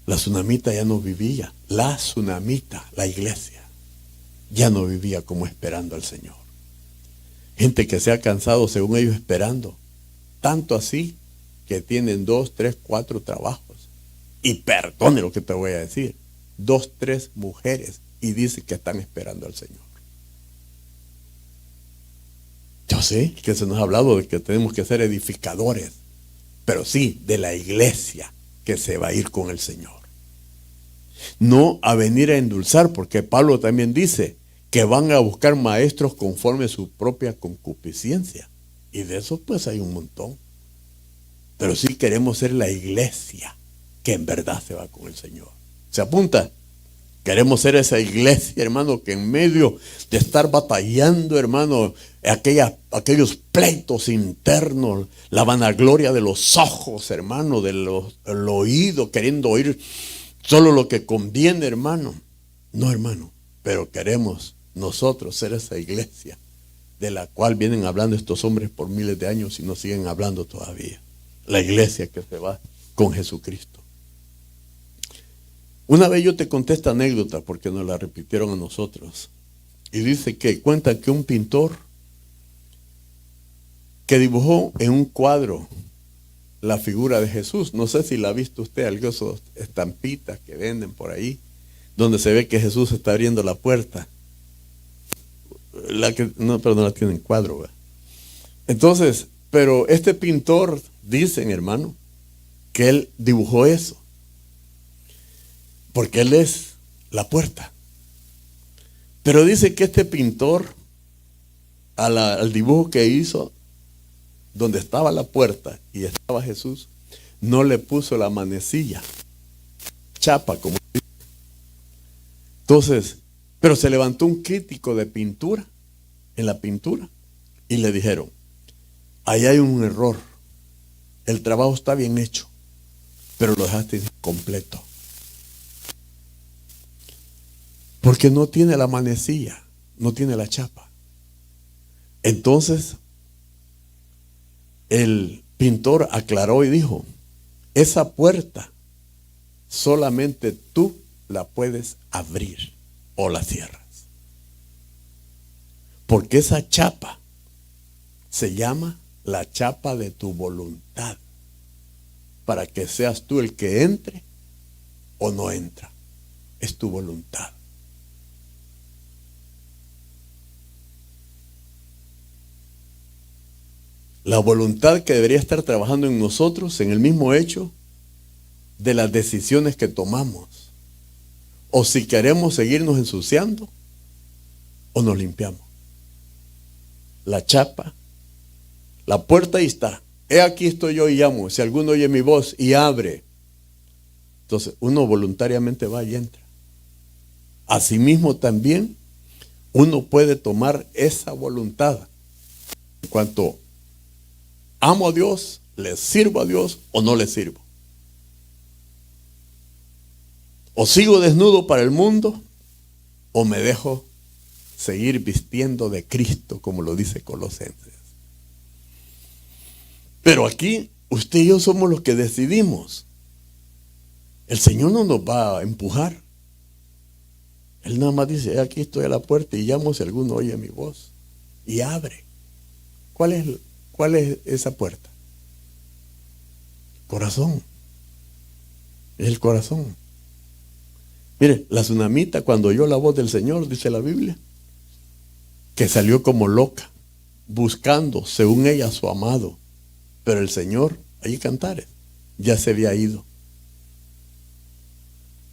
[SPEAKER 2] La tsunamita ya no vivía. La tsunamita, la iglesia, ya no vivía como esperando al Señor. Gente que se ha cansado, según ellos, esperando. Tanto así que tienen 2, 3, 4 trabajos. Y perdone lo que te voy a decir. 2, 3 mujeres. Y dice que están esperando al Señor. Yo sé que se nos ha hablado de que tenemos que ser edificadores. Pero sí, de la iglesia que se va a ir con el Señor. No a venir a endulzar, porque Pablo también dice que van a buscar maestros conforme a su propia concupiscencia. Y de eso pues hay un montón. Pero sí queremos ser la iglesia que en verdad se va con el Señor. ¿Se apunta? Queremos ser esa iglesia, hermano, que en medio de estar batallando, hermano, aquellos pleitos internos, la vanagloria de los ojos, hermano, del oído, queriendo oír solo lo que conviene, hermano. No, hermano, pero queremos nosotros ser esa iglesia de la cual vienen hablando estos hombres por miles de años y nos siguen hablando todavía. La iglesia que se va con Jesucristo. Una vez yo te conté esta anécdota porque nos la repitieron a nosotros. Y dice que cuenta que un pintor que dibujó en un cuadro la figura de Jesús, no sé si la ha visto usted, algunas estampitas que venden por ahí, donde se ve que Jesús está abriendo la puerta. No la tiene en cuadro, ¿verdad? Entonces, pero este pintor, dicen, hermano, que él dibujó eso, porque él es la puerta. Pero dice que este pintor, al dibujo que hizo, donde estaba la puerta y estaba Jesús, no le puso la manecilla, chapa, como dice. Entonces, pero se levantó un crítico de pintura, en la pintura, y le dijeron, ahí hay un error, el trabajo está bien hecho, pero lo dejaste incompleto. Porque no tiene la manecilla, no tiene la chapa. Entonces, el pintor aclaró y dijo, esa puerta solamente tú la puedes abrir o la cierras. Porque esa chapa se llama la chapa de tu voluntad, para que seas tú el que entre o no entra. Es tu voluntad. La voluntad que debería estar trabajando en nosotros en el mismo hecho de las decisiones que tomamos. O si queremos seguirnos ensuciando o nos limpiamos. La chapa, la puerta ahí está. He aquí estoy yo y llamo. Si alguno oye mi voz y abre, entonces uno voluntariamente va y entra. Asimismo también uno puede tomar esa voluntad en cuanto amo a Dios, le sirvo a Dios o no le sirvo. O sigo desnudo para el mundo o me dejo seguir vistiendo de Cristo, como lo dice Colosenses. Pero aquí usted y yo somos los que decidimos. El Señor no nos va a empujar. Él nada más dice, aquí estoy a la puerta y llamo si alguno oye mi voz. Y abre. ¿Cuál es esa puerta? Corazón. Es el corazón. Mire, la tsunamita cuando oyó la voz del Señor, dice la Biblia, que salió como loca, buscando, según ella, a su amado. Pero el Señor, allí Cantares, ya se había ido.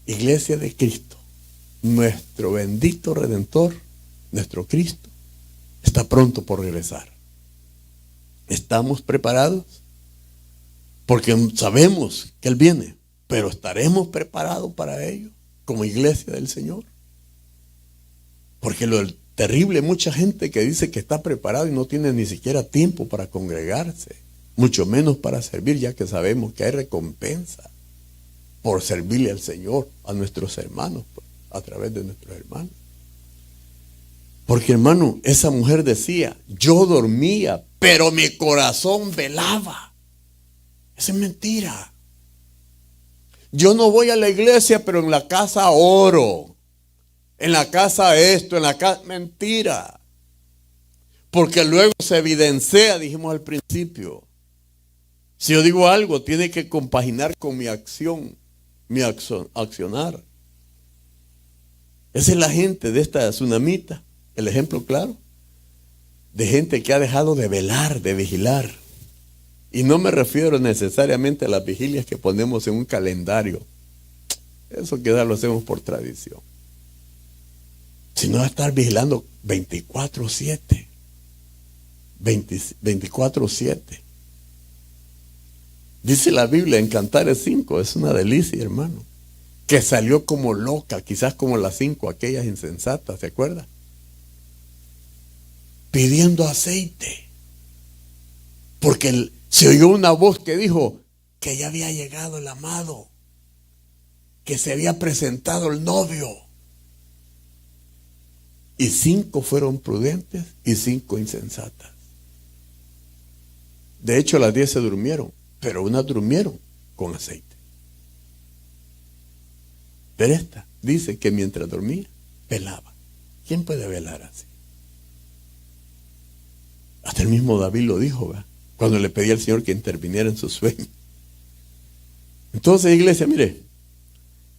[SPEAKER 2] Iglesia de Cristo, nuestro bendito Redentor, nuestro Cristo, está pronto por regresar. ¿Estamos preparados? Porque sabemos que Él viene, pero ¿estaremos preparados para ello como iglesia del Señor? Porque lo terrible, mucha gente que dice que está preparado y no tiene ni siquiera tiempo para congregarse, mucho menos para servir, ya que sabemos que hay recompensa por servirle al Señor, a nuestros hermanos, a través de nuestros hermanos. Porque, hermano, esa mujer decía, yo dormía, pero mi corazón velaba. Esa es mentira. Yo no voy a la iglesia, pero en la casa oro. En la casa esto, en la casa... Mentira. Porque luego se evidencia, dijimos al principio. Si yo digo algo, tiene que compaginar con mi acción, accionar. Esa es la gente de esta tsunamita, el ejemplo claro, de gente que ha dejado de velar, de vigilar. Y no me refiero necesariamente a las vigilias que ponemos en un calendario. Eso quizás lo hacemos por tradición. Sino a estar vigilando 24/7. 24/7. Dice la Biblia en Cantares 5, es una delicia, hermano, que salió como loca, quizás como las 5, aquellas insensatas, ¿se acuerda? Pidiendo aceite. Porque se oyó una voz que dijo que ya había llegado el amado, que se había presentado el novio. Y 5 fueron prudentes y 5 insensatas. De hecho, las 10 se durmieron, pero unas durmieron con aceite. Pero esta dice que mientras dormía, velaba. ¿Quién puede velar así? Hasta el mismo David lo dijo, ¿verdad? Cuando le pedía al Señor que interviniera en su sueño. Entonces, iglesia, mire,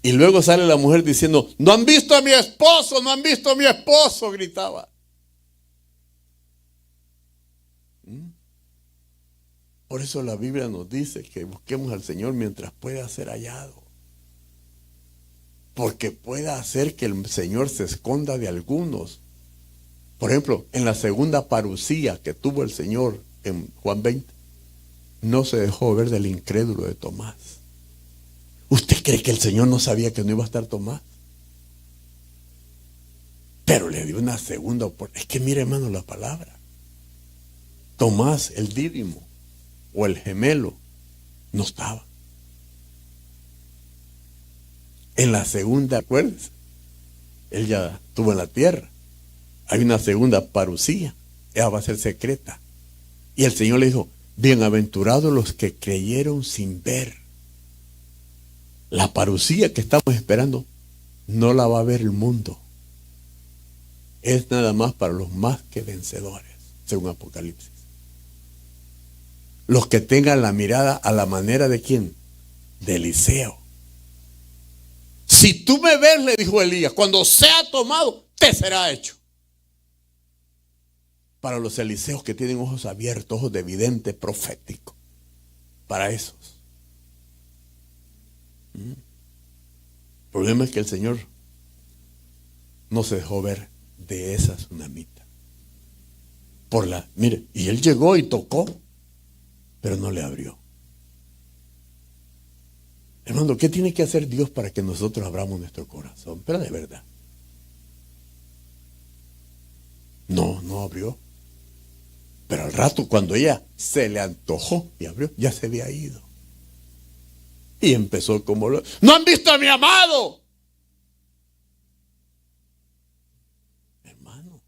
[SPEAKER 2] y luego sale la mujer diciendo, no han visto a mi esposo, no han visto a mi esposo, gritaba. Por eso la Biblia nos dice que busquemos al Señor mientras pueda ser hallado. Porque puede hacer que el Señor se esconda de algunos. Por ejemplo, en la segunda parucía que tuvo el Señor en Juan 20, no se dejó ver del incrédulo de Tomás. ¿Usted cree que el Señor no sabía que no iba a estar Tomás? Pero le dio una segunda oportunidad. Es que mire, hermano, la palabra. Tomás, el dídimo o el gemelo, no estaba. En la segunda, acuérdense, él ya estuvo en la tierra. Hay una segunda parucía, ella va a ser secreta. Y el Señor le dijo, bienaventurados los que creyeron sin ver. La parucía que estamos esperando no la va a ver el mundo. Es nada más para los más que vencedores, según Apocalipsis. Los que tengan la mirada a la manera de ¿quién? De Eliseo. Si tú me ves, le dijo Elías, cuando sea tomado, te será hecho. Para los Eliseos que tienen ojos abiertos, ojos de vidente profético. Para esos. El problema es que el Señor no se dejó ver de esa tsunamita. Mire, y él llegó y tocó, pero no le abrió. Hermano, ¿qué tiene que hacer Dios para que nosotros abramos nuestro corazón? Pero de verdad. No abrió. Pero al rato, cuando ella se le antojó y abrió, ya se había ido. Y empezó como ¡no han visto a mi amado! Hermano,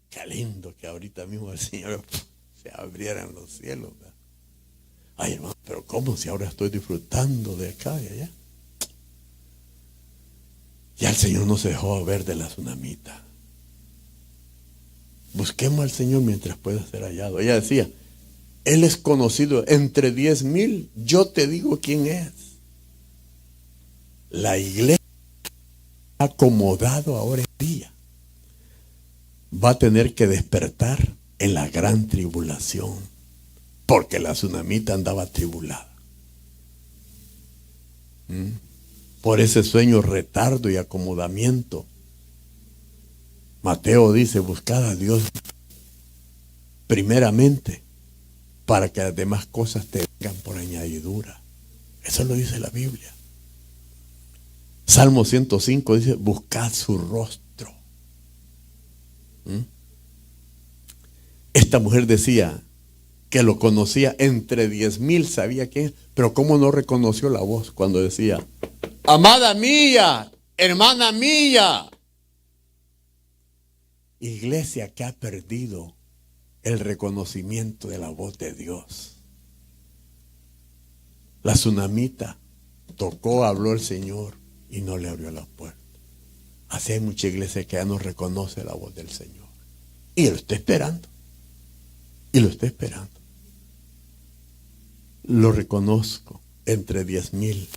[SPEAKER 2] qué lindo que ahorita mismo el Señor se abrieran los cielos, ¿verdad? Ay, hermano, pero ¿cómo si ahora estoy disfrutando de acá y allá? Ya el Señor no se dejó ver de la tsunamita. Busquemos al Señor mientras pueda ser hallado. Ella decía, Él es conocido entre 10,000, yo te digo quién es. La iglesia acomodado ahora en día va a tener que despertar en la gran tribulación, porque la tsunamita andaba tribulada. Por ese sueño, retardo y acomodamiento. Mateo dice, buscad a Dios primeramente para que las demás cosas te vengan por añadidura. Eso lo dice la Biblia. Salmo 105 dice, buscad su rostro. Esta mujer decía que lo conocía entre 10,000, sabía quién, pero cómo no reconoció la voz cuando decía, amada mía, hermana mía. Iglesia que ha perdido el reconocimiento de la voz de Dios. La tsunamita tocó, habló el Señor y no le abrió la puerta. Así hay mucha iglesia que ya no reconoce la voz del Señor. Y lo está esperando. Y lo está esperando. Lo reconozco entre 10,000.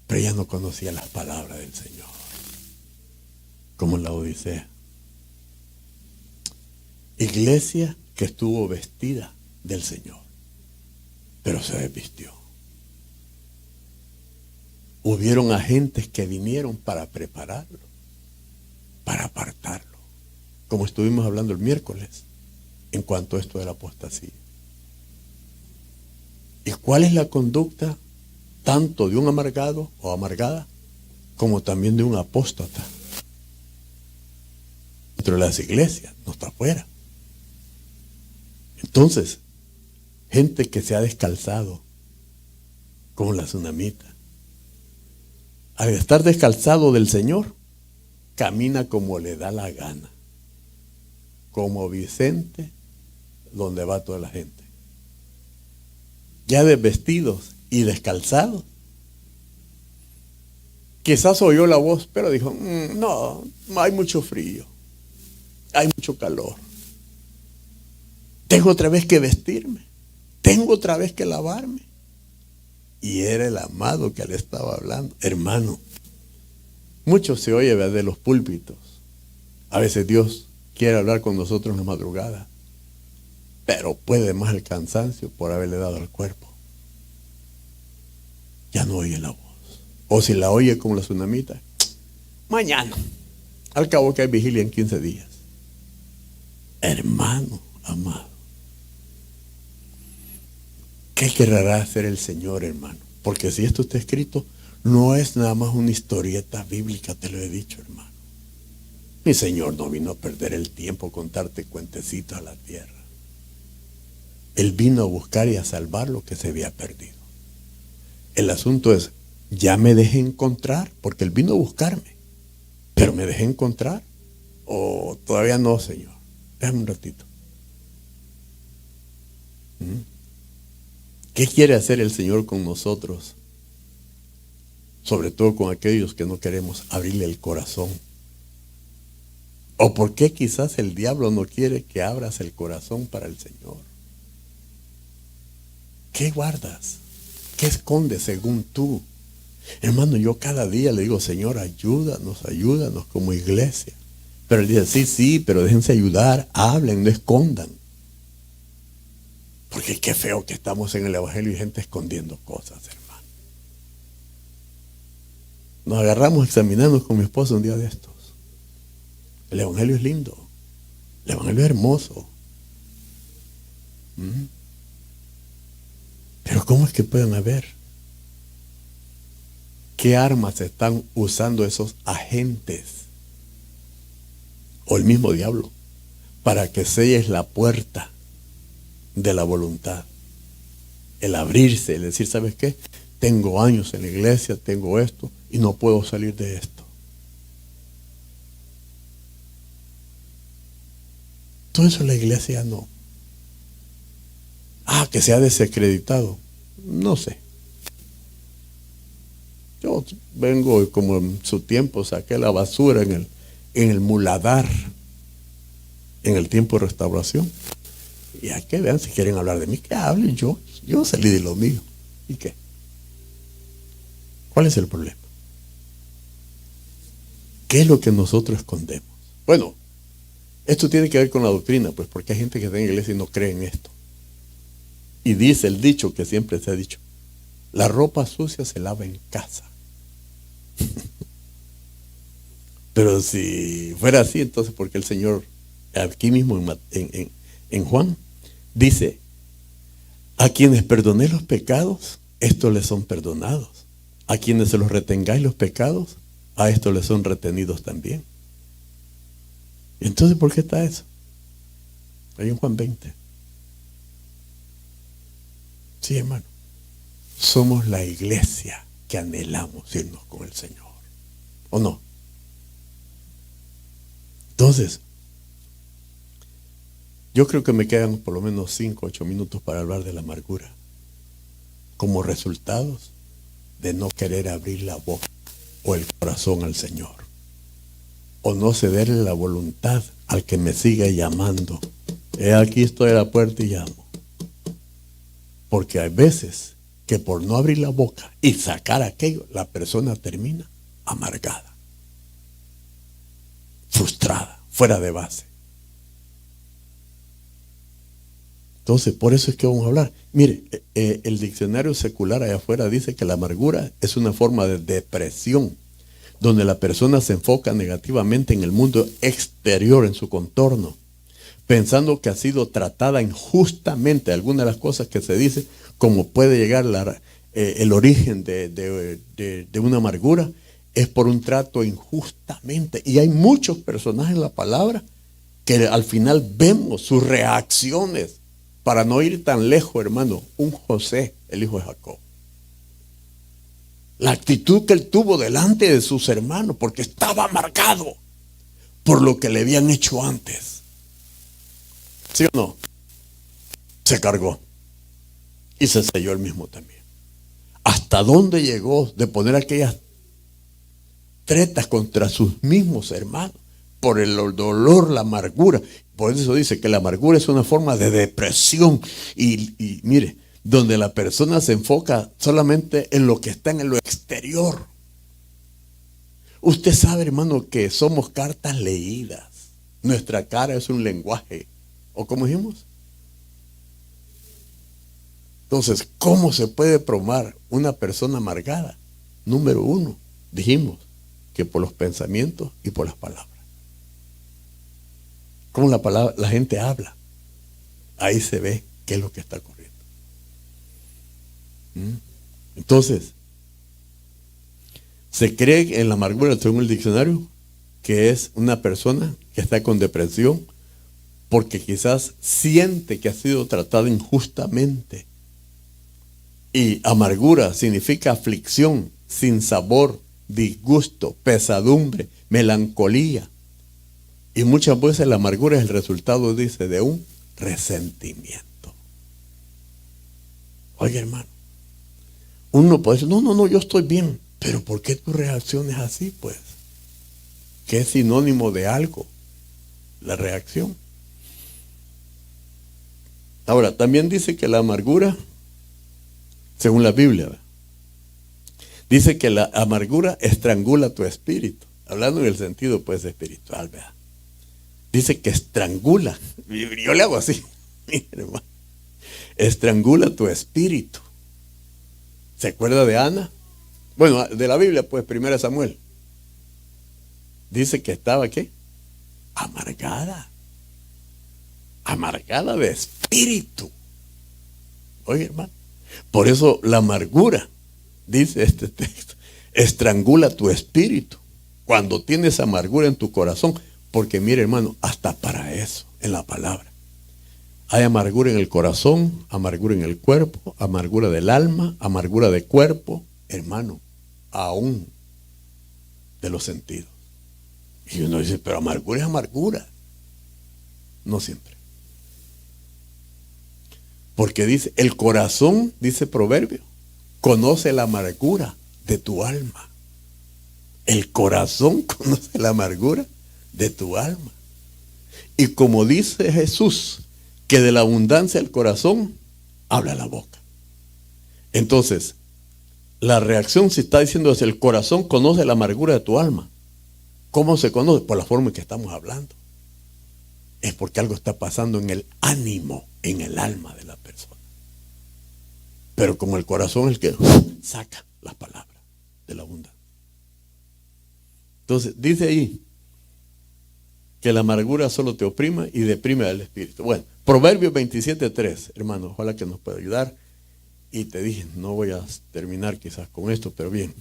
[SPEAKER 2] Pero ella no conocía las palabras del Señor. Como la Odisea. Iglesia que estuvo vestida del Señor, pero se desvistió. Hubieron agentes que vinieron para prepararlo, para apartarlo, como estuvimos hablando el miércoles en cuanto a esto de la apostasía. ¿Y cuál es la conducta tanto de un amargado o amargada como también de un apóstata? Dentro de las iglesias, no está afuera. Entonces, gente que se ha descalzado como la tsunamita, al estar descalzado del Señor, camina como le da la gana, como Vicente, donde va toda la gente. Ya desvestidos y descalzados. Quizás oyó la voz, pero dijo, no hay mucho frío. Hay mucho calor. Tengo otra vez que vestirme. Tengo otra vez que lavarme. Y era el amado que le estaba hablando. Hermano, mucho se oye de los púlpitos. A veces Dios quiere hablar con nosotros en la madrugada. pero puede más el cansancio por haberle dado al cuerpo. Ya no oye la voz. O si la oye como la tsunamita, mañana. Al cabo que hay vigilia en 15 días. Hermano amado, ¿qué querrá hacer el Señor, hermano? Porque si esto está escrito, no es nada más una historieta bíblica, te lo he dicho, hermano. Mi Señor no vino a perder el tiempo, contarte cuentecitos a la tierra. Él vino a buscar y a salvar lo que se había perdido. El asunto es, ya me dejé encontrar, porque Él vino a buscarme, pero me dejé encontrar, o todavía no, Señor. Déjame un ratito. ¿Qué quiere hacer el Señor con nosotros? Sobre todo con aquellos que no queremos abrirle el corazón. ¿O por qué quizás el diablo no quiere que abras el corazón para el Señor? ¿Qué guardas? ¿Qué escondes según tú? Hermano, yo cada día le digo, Señor, ayúdanos, ayúdanos como iglesia. Pero él dice, sí, pero déjense ayudar, hablen, no escondan. Porque qué feo que estamos en el Evangelio y gente escondiendo cosas, hermano. Nos agarramos examinando con mi esposa un día de estos. El Evangelio es lindo. El Evangelio es hermoso. Pero ¿cómo es que pueden haber? ¿Qué armas están usando esos agentes? O el mismo diablo, para que selles la puerta de la voluntad. El abrirse, el decir, ¿sabes qué? Tengo años en la iglesia, tengo esto, y no puedo salir de esto. Todo eso la iglesia no. Que se ha desacreditado. No sé. Yo vengo como en su tiempo, saqué la basura en el muladar, en el tiempo de restauración. Y a que vean, si quieren hablar de mí, que hablen. Yo salí de lo mío. ¿Y qué? ¿Cuál es el problema? ¿Qué es lo que nosotros escondemos? Bueno, esto tiene que ver con la doctrina, pues porque hay gente que está en la iglesia y no cree en esto. Y dice el dicho que siempre se ha dicho, la ropa sucia se lava en casa. Pero si fuera así, entonces, ¿por qué el Señor aquí mismo en Juan dice, a quienes perdoné los pecados, estos les son perdonados? A quienes se los retengáis los pecados, a estos les son retenidos también. Entonces, ¿por qué está eso? Ahí en Juan 20. Sí, hermano. Somos la iglesia que anhelamos irnos con el Señor. ¿O no? Entonces, yo creo que me quedan por lo menos 5 o 8 minutos para hablar de la amargura. Como resultados de no querer abrir la boca o el corazón al Señor. O no cederle la voluntad al que me sigue llamando. Aquí estoy a la puerta y llamo. Porque hay veces que por no abrir la boca y sacar aquello, la persona termina amargada, frustrada, fuera de base. Entonces, por eso es que vamos a hablar. Mire, el diccionario secular allá afuera dice que la amargura es una forma de depresión, donde la persona se enfoca negativamente en el mundo exterior, en su contorno, pensando que ha sido tratada injustamente. Algunas de las cosas que se dice, como puede llegar el origen de una amargura, es por un trato injustamente. Y hay muchos personajes en la palabra que al final vemos sus reacciones. Para no ir tan lejos, hermano, un José, el hijo de Jacob. La actitud que él tuvo delante de sus hermanos, porque estaba amargado por lo que le habían hecho antes. ¿Sí o no? Se cargó y se selló él mismo también. ¿Hasta dónde llegó de poner aquellas tretas contra sus mismos hermanos? Por el dolor, la amargura. Por eso dice que la amargura es una forma de depresión. Y mire, donde la persona se enfoca solamente en lo que está en lo exterior. Usted sabe, hermano, que somos cartas leídas. Nuestra cara es un lenguaje. ¿O cómo dijimos? Entonces, ¿cómo se puede probar una persona amargada? Número uno, dijimos que por los pensamientos y por las palabras. ¿Cómo la gente habla? Ahí se ve qué es lo que está ocurriendo. Entonces, se cree en la amargura, según el diccionario, que es una persona que está con depresión porque quizás siente que ha sido tratada injustamente. Y amargura significa aflicción, sin sabor, disgusto, pesadumbre, melancolía. Y muchas veces la amargura es el resultado, dice, de un resentimiento. Oye, hermano, uno puede decir, no, yo estoy bien. Pero ¿por qué tu reacción es así, pues? ¿Qué es sinónimo de algo? La reacción. Ahora, también dice que la amargura, según la Biblia, ¿verdad?, dice que la amargura estrangula tu espíritu. Hablando en el sentido, pues, espiritual, ¿verdad? Dice que estrangula. Yo le hago así. Hermano. Estrangula tu espíritu. ¿Se acuerda de Ana? Bueno, de la Biblia, pues, 1 Samuel. Dice que estaba, ¿qué? Amargada. Amargada de espíritu. Oye, hermano. Por eso la amargura, dice este texto, estrangula tu espíritu. Cuando tienes amargura en tu corazón, porque mire, hermano, hasta para eso, en la palabra. Hay amargura en el corazón, amargura en el cuerpo, amargura del alma, amargura de cuerpo, hermano, aún de los sentidos. Y uno dice, pero amargura es amargura. No siempre. Porque dice, el corazón, dice Proverbio, conoce la amargura de tu alma. El corazón conoce la amargura de tu alma. Y como dice Jesús, que de la abundancia del corazón habla la boca. Entonces, la reacción se está diciendo es el corazón conoce la amargura de tu alma. ¿Cómo se conoce? Por la forma en que estamos hablando. Es porque algo está pasando en el ánimo, en el alma de la persona. Pero como el corazón es el que saca las palabras de la abundancia. Entonces, dice ahí que la amargura solo te oprima y deprime al espíritu. Bueno, Proverbios 27:3, hermano, ojalá que nos pueda ayudar. Y te dije, no voy a terminar quizás con esto, pero bien.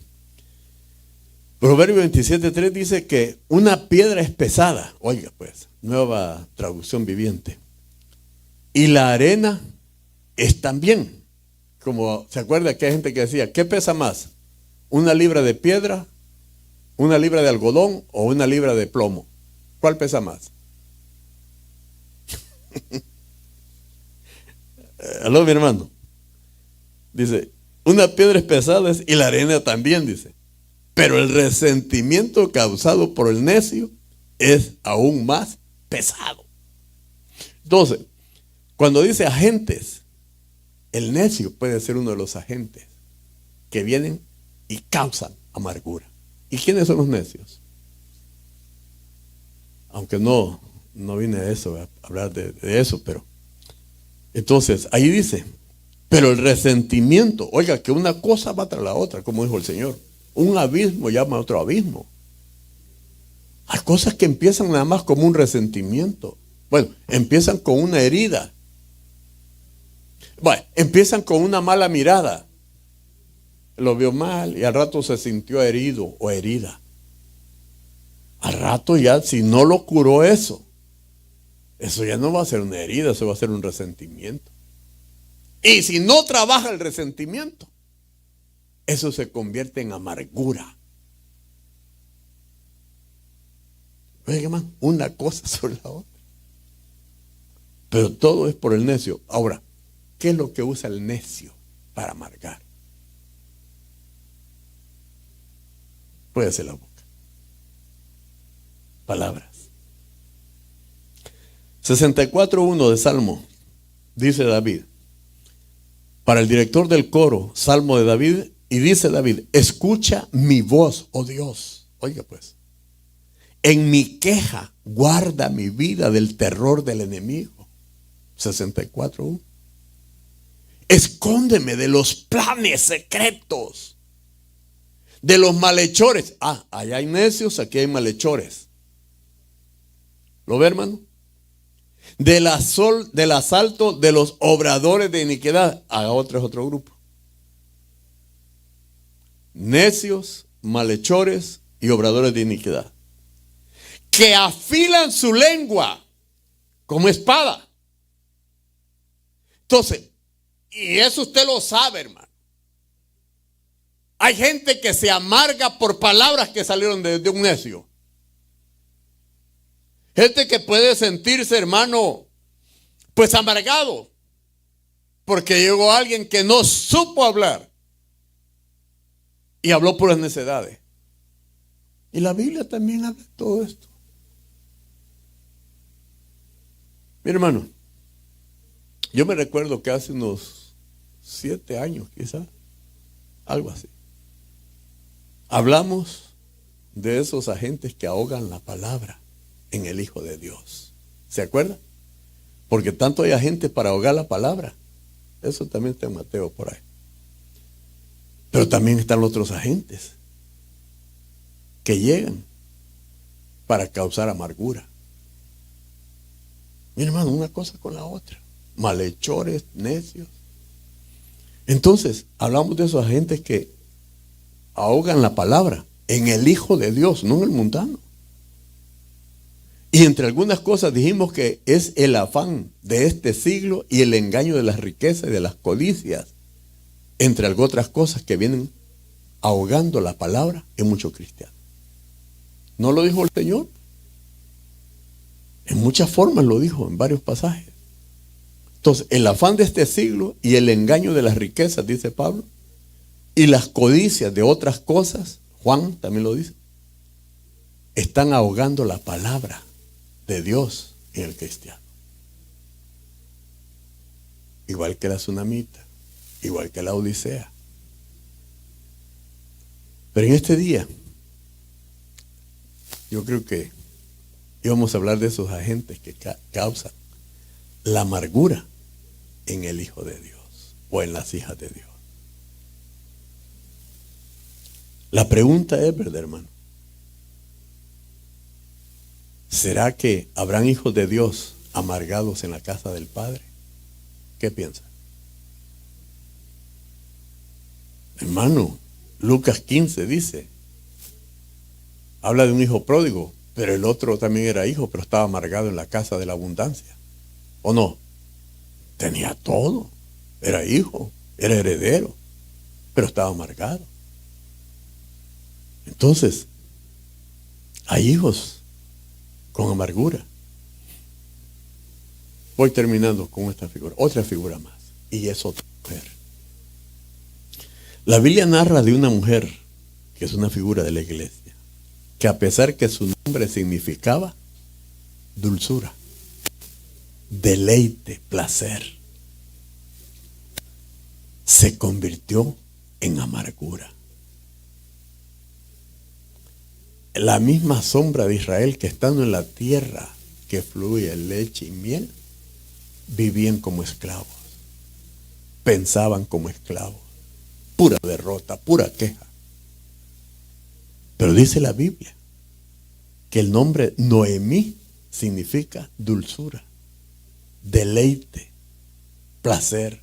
[SPEAKER 2] Proverbios 27:3 dice que una piedra es pesada. Oiga, pues, nueva traducción viviente. Y la arena es también. Como se acuerda que hay gente que decía, ¿qué pesa más? ¿Una libra de piedra, una libra de algodón o una libra de plomo? ¿Cuál pesa más? Aló, mi hermano. Dice, una piedra es pesada y la arena también, dice. Pero el resentimiento causado por el necio es aún más pesado. Entonces, cuando dice agentes, el necio puede ser uno de los agentes que vienen y causan amargura. ¿Y quiénes son los necios? Aunque no vine a eso, a hablar de eso, pero entonces ahí dice, pero el resentimiento, oiga, que una cosa va tras la otra, como dijo el Señor. Un abismo llama a otro abismo. Hay cosas que empiezan nada más como un resentimiento. Bueno, empiezan con una herida. Bueno, empiezan con una mala mirada. Lo vio mal y al rato se sintió herido o herida. Al rato ya, si no lo curó eso ya no va a ser una herida, eso va a ser un resentimiento. Y si no trabaja el resentimiento, eso se convierte en amargura. Oiga, man, una cosa sobre la otra. Pero todo es por el necio. Ahora, ¿qué es lo que usa el necio para amargar? Puede ser la boca. Palabras. 64:1 de Salmo, dice David. Para el director del coro, Salmo de David, y dice David, escucha mi voz, oh Dios. Oiga pues, en mi queja guarda mi vida del terror del enemigo. 64:1. Escóndeme de los planes secretos, de los malhechores. Allá hay necios, aquí hay malhechores. ¿Lo ve, hermano? Del asalto de los obradores de iniquidad. Otro es otro grupo. Necios, malhechores y obradores de iniquidad, que afilan su lengua como espada. Entonces, y eso usted lo sabe, hermano. Hay gente que se amarga por palabras que salieron de un necio. Gente que puede sentirse, hermano, pues amargado, porque llegó alguien que no supo hablar y habló puras necedades. Y la Biblia también habla de todo esto. Mi hermano, yo me recuerdo que hace unos 7 años quizás, algo así, hablamos de esos agentes que ahogan la palabra en el Hijo de Dios. ¿Se acuerda? Porque tanto hay agentes para ahogar la palabra. Eso también está en Mateo por ahí. Pero también están los otros agentes que llegan para causar amargura. Mi hermano, una cosa con la otra. Malhechores, necios. Entonces, hablamos de esos agentes que ahogan la palabra en el Hijo de Dios, no en el mundano. Y entre algunas cosas dijimos que es el afán de este siglo y el engaño de las riquezas y de las codicias, entre algunas otras cosas que vienen ahogando la palabra en muchos cristianos. ¿No lo dijo el Señor? En muchas formas lo dijo, en varios pasajes. Entonces, el afán de este siglo y el engaño de las riquezas, dice Pablo, y las codicias de otras cosas, Juan también lo dice, están ahogando la palabra de Dios en el cristiano. Igual que la tsunamita, igual que la odisea. Pero en este día, yo creo que íbamos a hablar de esos agentes que causan la amargura en el Hijo de Dios o en las hijas de Dios. La pregunta es, ¿verdad, hermano? ¿Será que habrán hijos de Dios amargados en la casa del Padre? ¿Qué piensa? Hermano, Lucas 15 dice, habla de un hijo pródigo, pero el otro también era hijo, pero estaba amargado en la casa de la abundancia. ¿O no? Tenía todo, era hijo, era heredero, pero estaba amargado. Entonces, hay hijos con amargura. Voy terminando con esta figura, otra figura más, y es otra mujer. La Biblia narra de una mujer que es una figura de la iglesia, que a pesar que su nombre significaba dulzura, deleite, placer, se convirtió en amargura. La misma sombra de Israel, que estando en la tierra que fluye leche y miel, vivían como esclavos, pensaban como esclavos, pura derrota, pura queja. Pero dice la Biblia que el nombre Noemí significa dulzura, deleite, placer,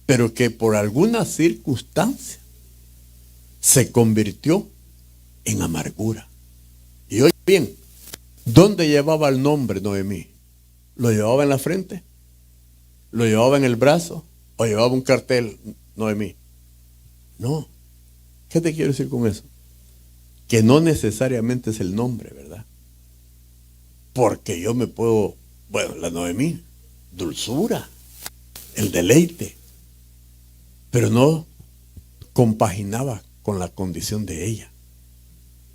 [SPEAKER 2] pero que por alguna circunstancia se convirtió en amargura. Y oye bien, ¿dónde llevaba el nombre Noemí? ¿Lo llevaba en la frente? ¿Lo llevaba en el brazo? ¿O llevaba un cartel Noemí? No. ¿Qué te quiero decir con eso? Que no necesariamente es el nombre, ¿verdad? Porque yo me puedo, bueno, la Noemí, dulzura, el deleite, pero no compaginaba con la condición de ella,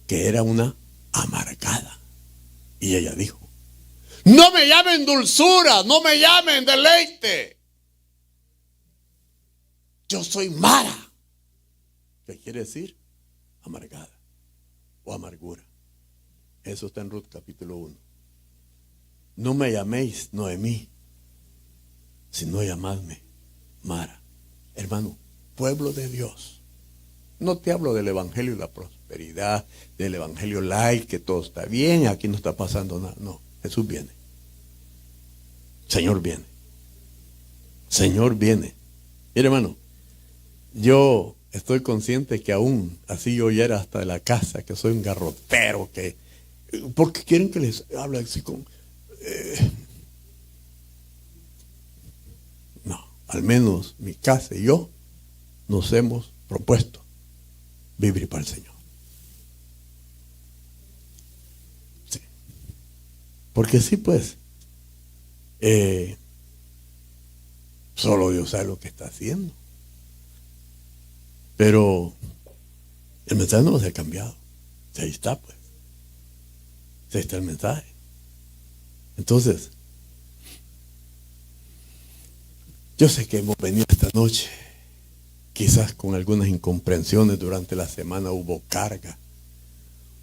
[SPEAKER 2] que era una amargada. Y ella dijo, no me llamen dulzura, no me llamen deleite. Yo soy Mara. ¿Qué quiere decir? Amargada o amargura. Eso está en Ruth capítulo 1. No me llaméis Noemí, sino llamadme Mara. Hermano, pueblo de Dios. No te hablo del evangelio de la prosperidad, del evangelio light, que todo está bien, aquí no está pasando nada. No, Jesús viene. Señor viene. Señor viene. Mire, hermano, yo estoy consciente que aún así yo ya era hasta de la casa, que soy un garrotero, que porque quieren que les hable así con no, al menos mi casa y yo nos hemos propuesto vivir para el Señor. Sí. Porque sí, pues solo Dios sabe lo que está haciendo. Pero el mensaje no se ha cambiado. Ahí está, pues. Ahí está el mensaje. Entonces, yo sé que hemos venido esta noche, quizás con algunas incomprensiones durante la semana, hubo carga.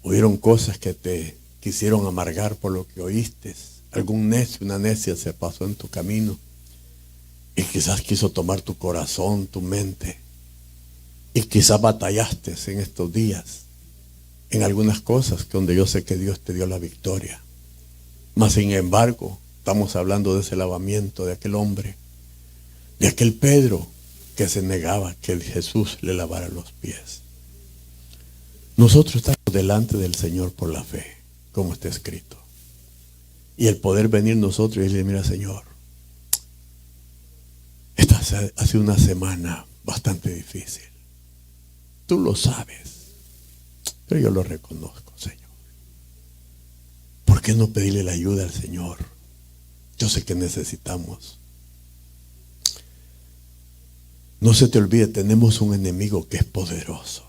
[SPEAKER 2] Hubieron cosas que te quisieron amargar por lo que oíste. Algún necio, una necia se pasó en tu camino y quizás quiso tomar tu corazón, tu mente. Y quizás batallaste en estos días en algunas cosas donde yo sé que Dios te dio la victoria. Mas sin embargo, estamos hablando de ese lavamiento de aquel hombre, de aquel Pedro que se negaba que Jesús le lavara los pies. Nosotros estamos delante del Señor por la fe, como está escrito. Y el poder venir nosotros y decirle, mira, Señor, esta ha sido una semana bastante difícil. Tú lo sabes, pero yo lo reconozco, Señor. ¿Por qué no pedirle la ayuda al Señor? Yo sé que necesitamos. No se te olvide, tenemos un enemigo que es poderoso.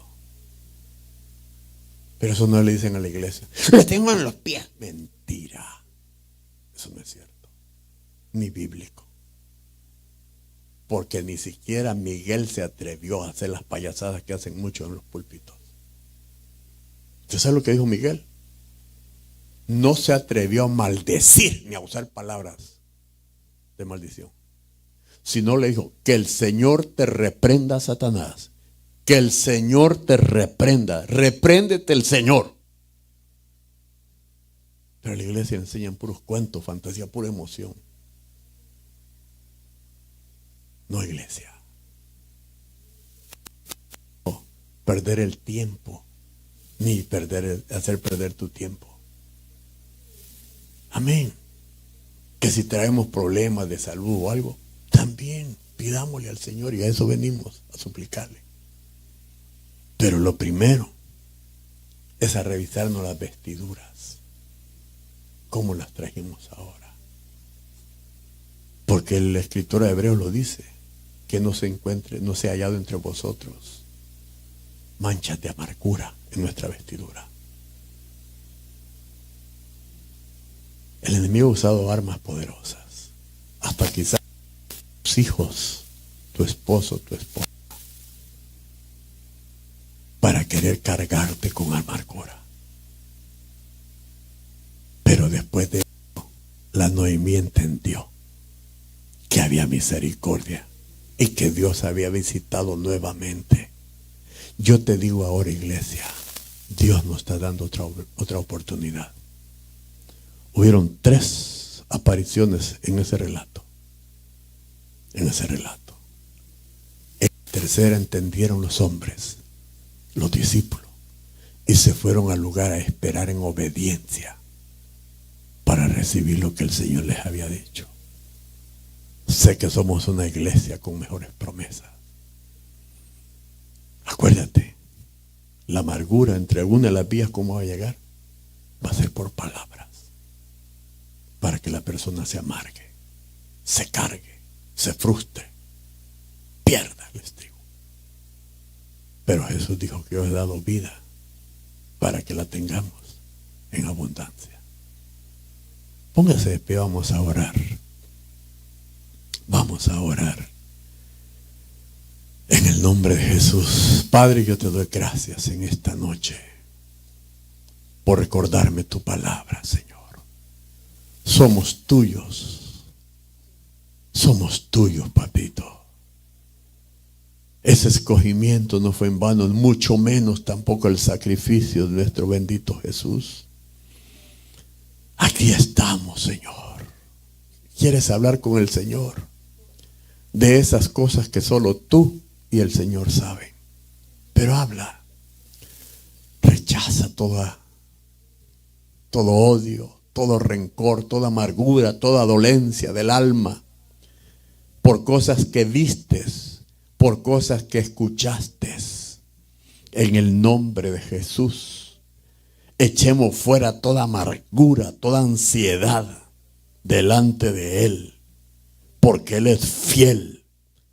[SPEAKER 2] Pero eso no le dicen a la iglesia. Le tengo en los pies. Mentira. Eso no es cierto. Ni bíblico. Porque ni siquiera Miguel se atrevió a hacer las payasadas que hacen muchos en los púlpitos. ¿Usted sabe lo que dijo Miguel? No se atrevió a maldecir ni a usar palabras de maldición. Sino le dijo, que el Señor te reprenda, Satanás. Que el Señor te reprenda. Repréndete el Señor. Pero a la iglesia le enseñan puros cuentos, fantasía, pura emoción. No, iglesia. No perder el tiempo, ni hacer perder tu tiempo. Amén. Que si traemos problemas de salud o algo, también pidámosle al Señor y a eso venimos a suplicarle. Pero lo primero es a revisarnos las vestiduras, cómo las trajimos ahora. Porque el escritor de Hebreos lo dice, que no se ha hallado entre vosotros manchas de amargura en nuestra vestidura. El enemigo ha usado armas poderosas, hasta quizás tus hijos, tu esposo, tu esposa, para querer cargarte con amargura. Pero después de eso, la Noemí entendió que había misericordia y que Dios había visitado nuevamente. Yo te digo ahora, iglesia, Dios nos está dando otra oportunidad. Hubieron 3 apariciones en ese relato. En ese relato. En la tercera entendieron los hombres, los discípulos, y se fueron al lugar a esperar en obediencia para recibir lo que el Señor les había dicho. Sé que somos una iglesia con mejores promesas. Acuérdate, la amargura entre una de las vías, ¿cómo va a llegar? Va a ser por palabras, para que la persona se amargue, se cargue, se frustre, pierda el estribo. Pero Jesús dijo que yo he dado vida para que la tengamos en abundancia. Póngase de pie, vamos a orar. Vamos a orar. En el nombre de Jesús. Padre, yo te doy gracias en esta noche por recordarme tu palabra, Señor. Somos tuyos. Somos tuyos, papito. ese escogimiento no fue en vano, mucho menos tampoco el sacrificio de nuestro bendito Jesús. Aquí estamos, Señor. ¿Quieres hablar con el Señor de esas cosas que solo tú y el Señor saben? Pero habla. Rechaza todo odio, todo rencor, toda amargura, toda dolencia del alma por cosas que vistes, por cosas que escuchaste. En el nombre de Jesús, echemos fuera toda amargura, toda ansiedad delante de Él, porque Él es fiel.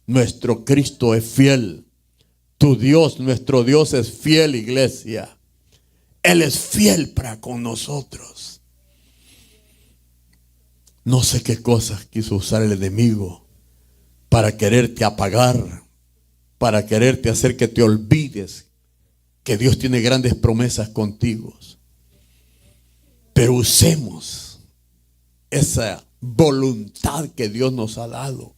[SPEAKER 2] Nuestro Cristo es fiel. Tu Dios, nuestro Dios es fiel, iglesia. Él es fiel para con nosotros. No sé qué cosas quiso usar el enemigo para quererte apagar, para quererte hacer que te olvides que Dios tiene grandes promesas contigo. Pero usemos esa voluntad que Dios nos ha dado.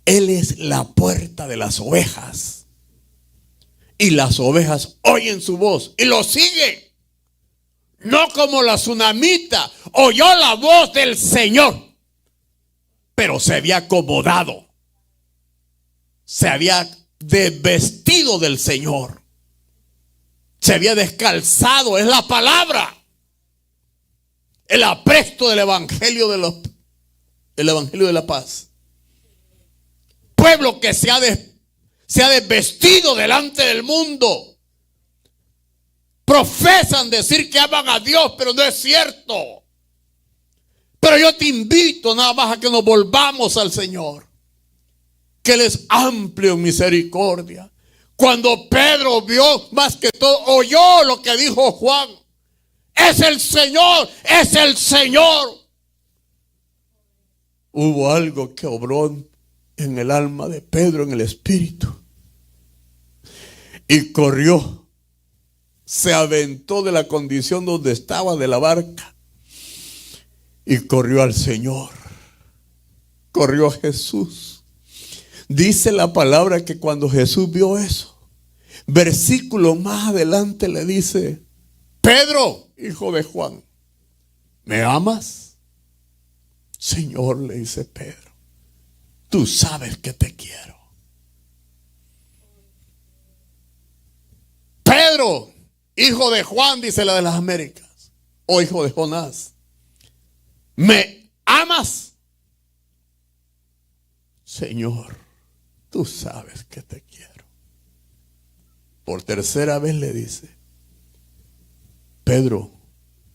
[SPEAKER 2] Él es la puerta de las ovejas. Y las ovejas oyen su voz y lo siguen. No como la tsunamita oyó la voz del Señor, pero se había acomodado. Se había desvestido del Señor. Se había descalzado. Es la palabra. El apresto del evangelio el evangelio de la paz. Pueblo que se ha desvestido delante del mundo. Profesan decir que aman a Dios, pero no es cierto. Pero yo te invito nada más a que nos volvamos al Señor, que Él es amplio en misericordia. Cuando Pedro vio, más que todo, oyó lo que dijo Juan. Es el Señor, es el Señor. Hubo algo que obró en el alma de Pedro, en el espíritu. Y corrió, se aventó de la condición donde estaba, de la barca, y corrió al Señor. Corrió a Jesús. Dice la palabra que cuando Jesús vio eso, versículo más adelante le dice: Pedro, hijo de Juan, ¿me amas? Señor, le dice Pedro, tú sabes que te quiero. Pedro, hijo de Juan, dice la de las Américas, o hijo de Jonás, ¿me amas? Señor, tú sabes que te quiero. Por tercera vez le dice: Pedro,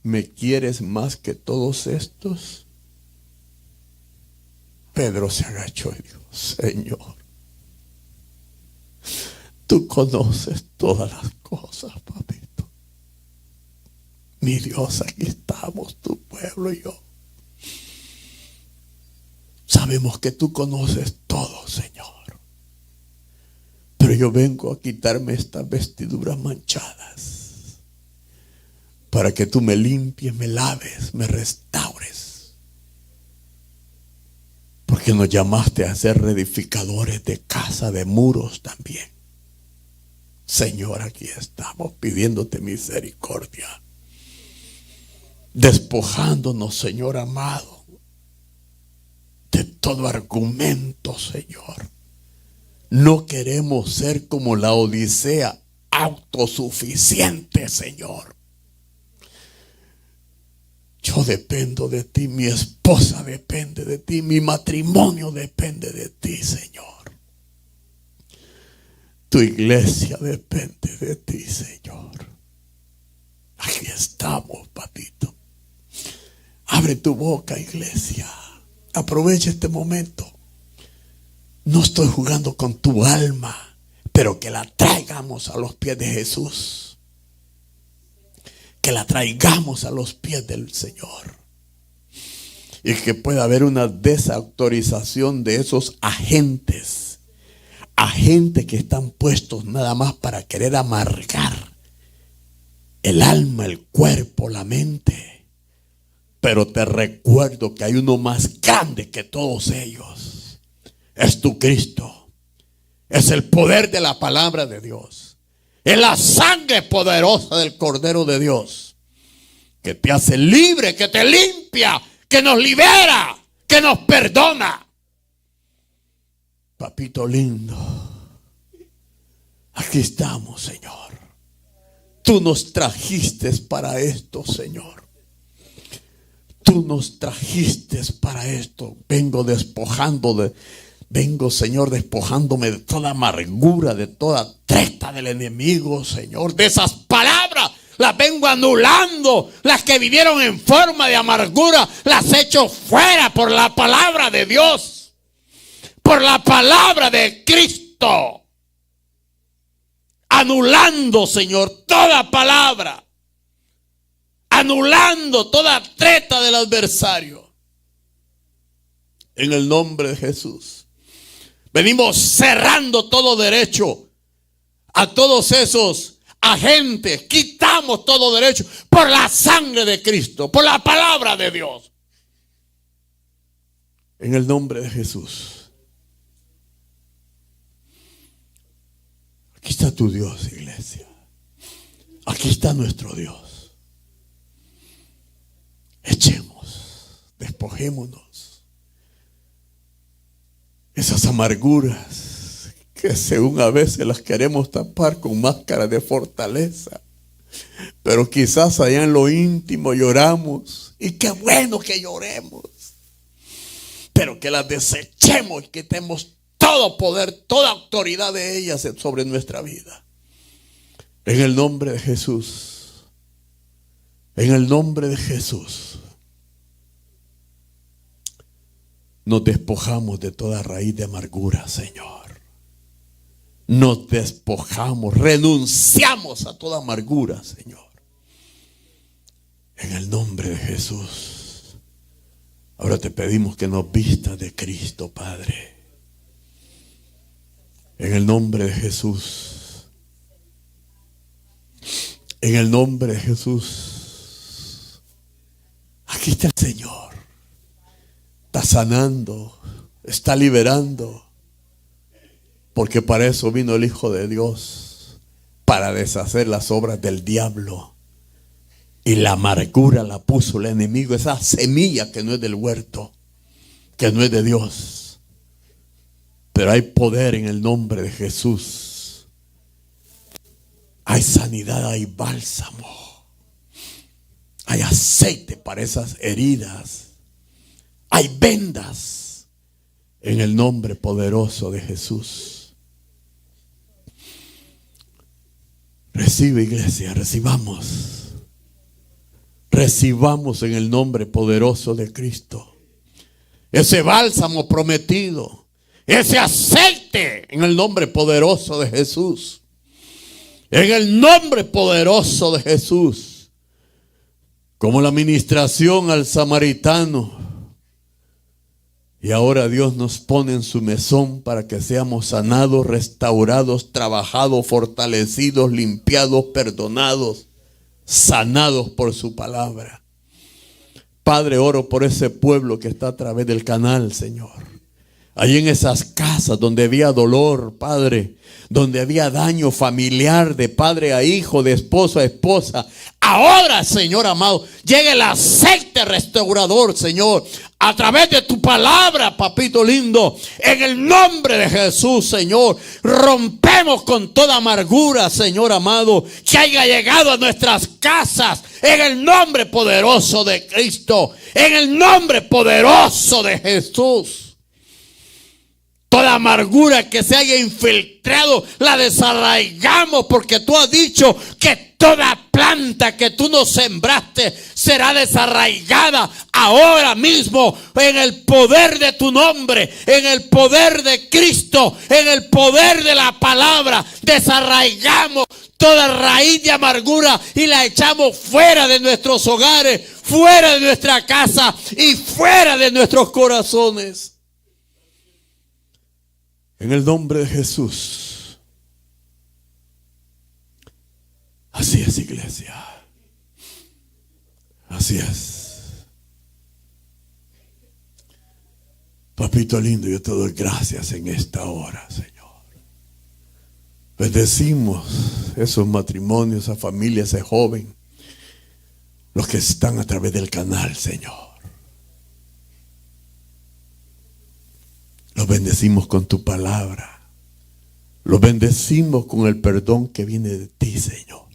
[SPEAKER 2] ¿me quieres más que todos estos? Pedro se agachó y dijo: Señor, tú conoces todas las cosas, papito. Mi Dios, aquí estamos, tu pueblo y yo. Sabemos que tú conoces todo, Señor. Pero yo vengo a quitarme estas vestiduras manchadas para que tú me limpies, me laves, me restaures. Porque nos llamaste a ser reedificadores de casa, de muros también. Señor, aquí estamos pidiéndote misericordia. Despojándonos, Señor amado, de todo argumento, Señor. No queremos ser como la Odisea, autosuficiente, Señor. Yo dependo de ti, mi esposa depende de ti, mi matrimonio depende de ti, Señor. Tu iglesia depende de ti, Señor. Aquí estamos, papito. Abre tu boca, iglesia. Aprovecha este momento. No estoy jugando con tu alma, pero que la traigamos a los pies de Jesús. Que la traigamos a los pies del Señor. Y que pueda haber una desautorización de esos agentes que están puestos nada más para querer amargar el alma, el cuerpo, la mente. Pero te recuerdo que hay uno más grande que todos ellos. Es tu Cristo. Es el poder de la palabra de Dios. Es la sangre poderosa del Cordero de Dios, que te hace libre, que te limpia, que nos libera, que nos perdona. Papito lindo, aquí estamos, Señor. Tú nos trajiste para esto, Señor. Tú nos trajiste para esto. Vengo, Señor, despojándome de toda amargura, de toda treta del enemigo, Señor. De esas palabras las vengo anulando. Las que vinieron en forma de amargura, las echo fuera por la palabra de Dios. Por la palabra de Cristo. Anulando, Señor, toda palabra. Anulando toda treta del adversario. En el nombre de Jesús. Venimos cerrando todo derecho a todos esos agentes. Quitamos todo derecho por la sangre de Cristo, por la palabra de Dios. En el nombre de Jesús. Aquí está tu Dios, iglesia. Aquí está nuestro Dios. Echemos, despojémonos. Esas amarguras que según a veces las queremos tapar con máscara de fortaleza. Pero quizás allá en lo íntimo lloramos. Y qué bueno que lloremos. Pero que las desechemos y que tenemos todo poder, toda autoridad de ellas sobre nuestra vida. En el nombre de Jesús. En el nombre de Jesús. Nos despojamos de toda raíz de amargura, Señor. Nos despojamos, renunciamos a toda amargura, Señor. En el nombre de Jesús. Ahora te pedimos que nos vistas de Cristo, Padre. En el nombre de Jesús. En el nombre de Jesús. Aquí está el Señor. Está sanando. Está liberando. Porque para eso vino el Hijo de Dios. Para deshacer las obras del diablo. Y la amargura la puso el enemigo. Esa semilla que no es del huerto. Que no es de Dios. Pero hay poder en el nombre de Jesús. Hay sanidad, hay bálsamo. Hay aceite para esas heridas. Hay vendas en el nombre poderoso de Jesús. Recibe, iglesia, recibamos. Recibamos en el nombre poderoso de Cristo. Ese bálsamo prometido. Ese aceite en el nombre poderoso de Jesús. En el nombre poderoso de Jesús. Como la ministración al samaritano. Y ahora Dios nos pone en su mesón para que seamos sanados, restaurados, trabajados, fortalecidos, limpiados, perdonados, sanados por su palabra. Padre, oro por ese pueblo que está a través del canal, Señor. Allí en esas casas donde había dolor, Padre, donde había daño familiar de padre a hijo, de esposo a esposa. Ahora, Señor amado, llega el aceite restaurador, Señor, a través de tu palabra, papito lindo. En el nombre de Jesús, Señor, rompemos con toda amargura, Señor amado, que haya llegado a nuestras casas. En el nombre poderoso de Cristo, en el nombre poderoso de Jesús. Toda amargura que se haya infiltrado, la desarraigamos, porque tú has dicho que toda planta que tú nos sembraste será desarraigada ahora mismo en el poder de tu nombre, en el poder de Cristo, en el poder de la palabra. Desarraigamos toda raíz de amargura y la echamos fuera de nuestros hogares, fuera de nuestra casa y fuera de nuestros corazones. En el nombre de Jesús. Así es, iglesia. Así es. Papito lindo, yo te doy gracias en esta hora, Señor. Bendecimos esos matrimonios, esa familia, ese joven, los que están a través del canal, Señor. Los bendecimos con tu palabra. Los bendecimos con el perdón que viene de ti, Señor.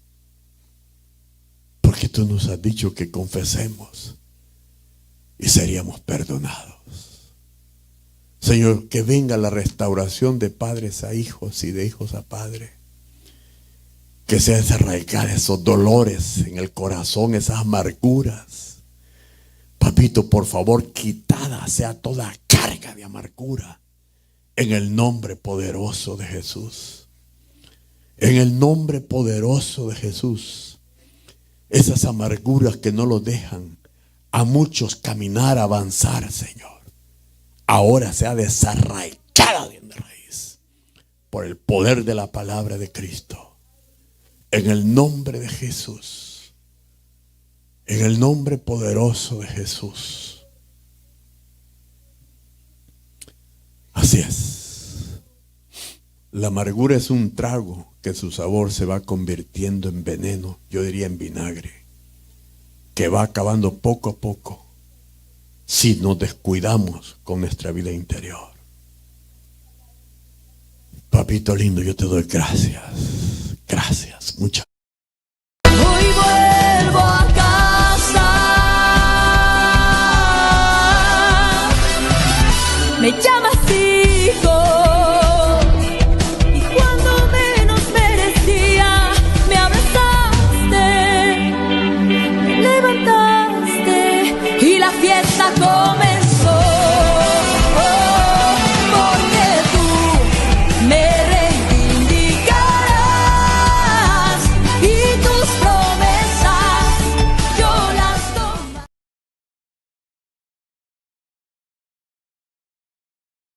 [SPEAKER 2] Porque tú nos has dicho que confesemos y seríamos perdonados. Señor, que venga la restauración de padres a hijos y de hijos a padres. Que sea desarraigar esos dolores en el corazón, esas amarguras. Papito, por favor, quitada sea toda carga de amargura. En el nombre poderoso de Jesús. En el nombre poderoso de Jesús. Esas amarguras que no lo dejan a muchos caminar, avanzar, Señor. Ahora sea desarraigada de raíz por el poder de la palabra de Cristo. En el nombre de Jesús. En el nombre poderoso de Jesús. Así es. La amargura es un trago que su sabor se va convirtiendo en veneno, yo diría en vinagre, que va acabando poco a poco si nos descuidamos con nuestra vida interior. Papito lindo, yo te doy gracias. Gracias, muchas.
[SPEAKER 3] Hoy vuelvo a casa. Me llamo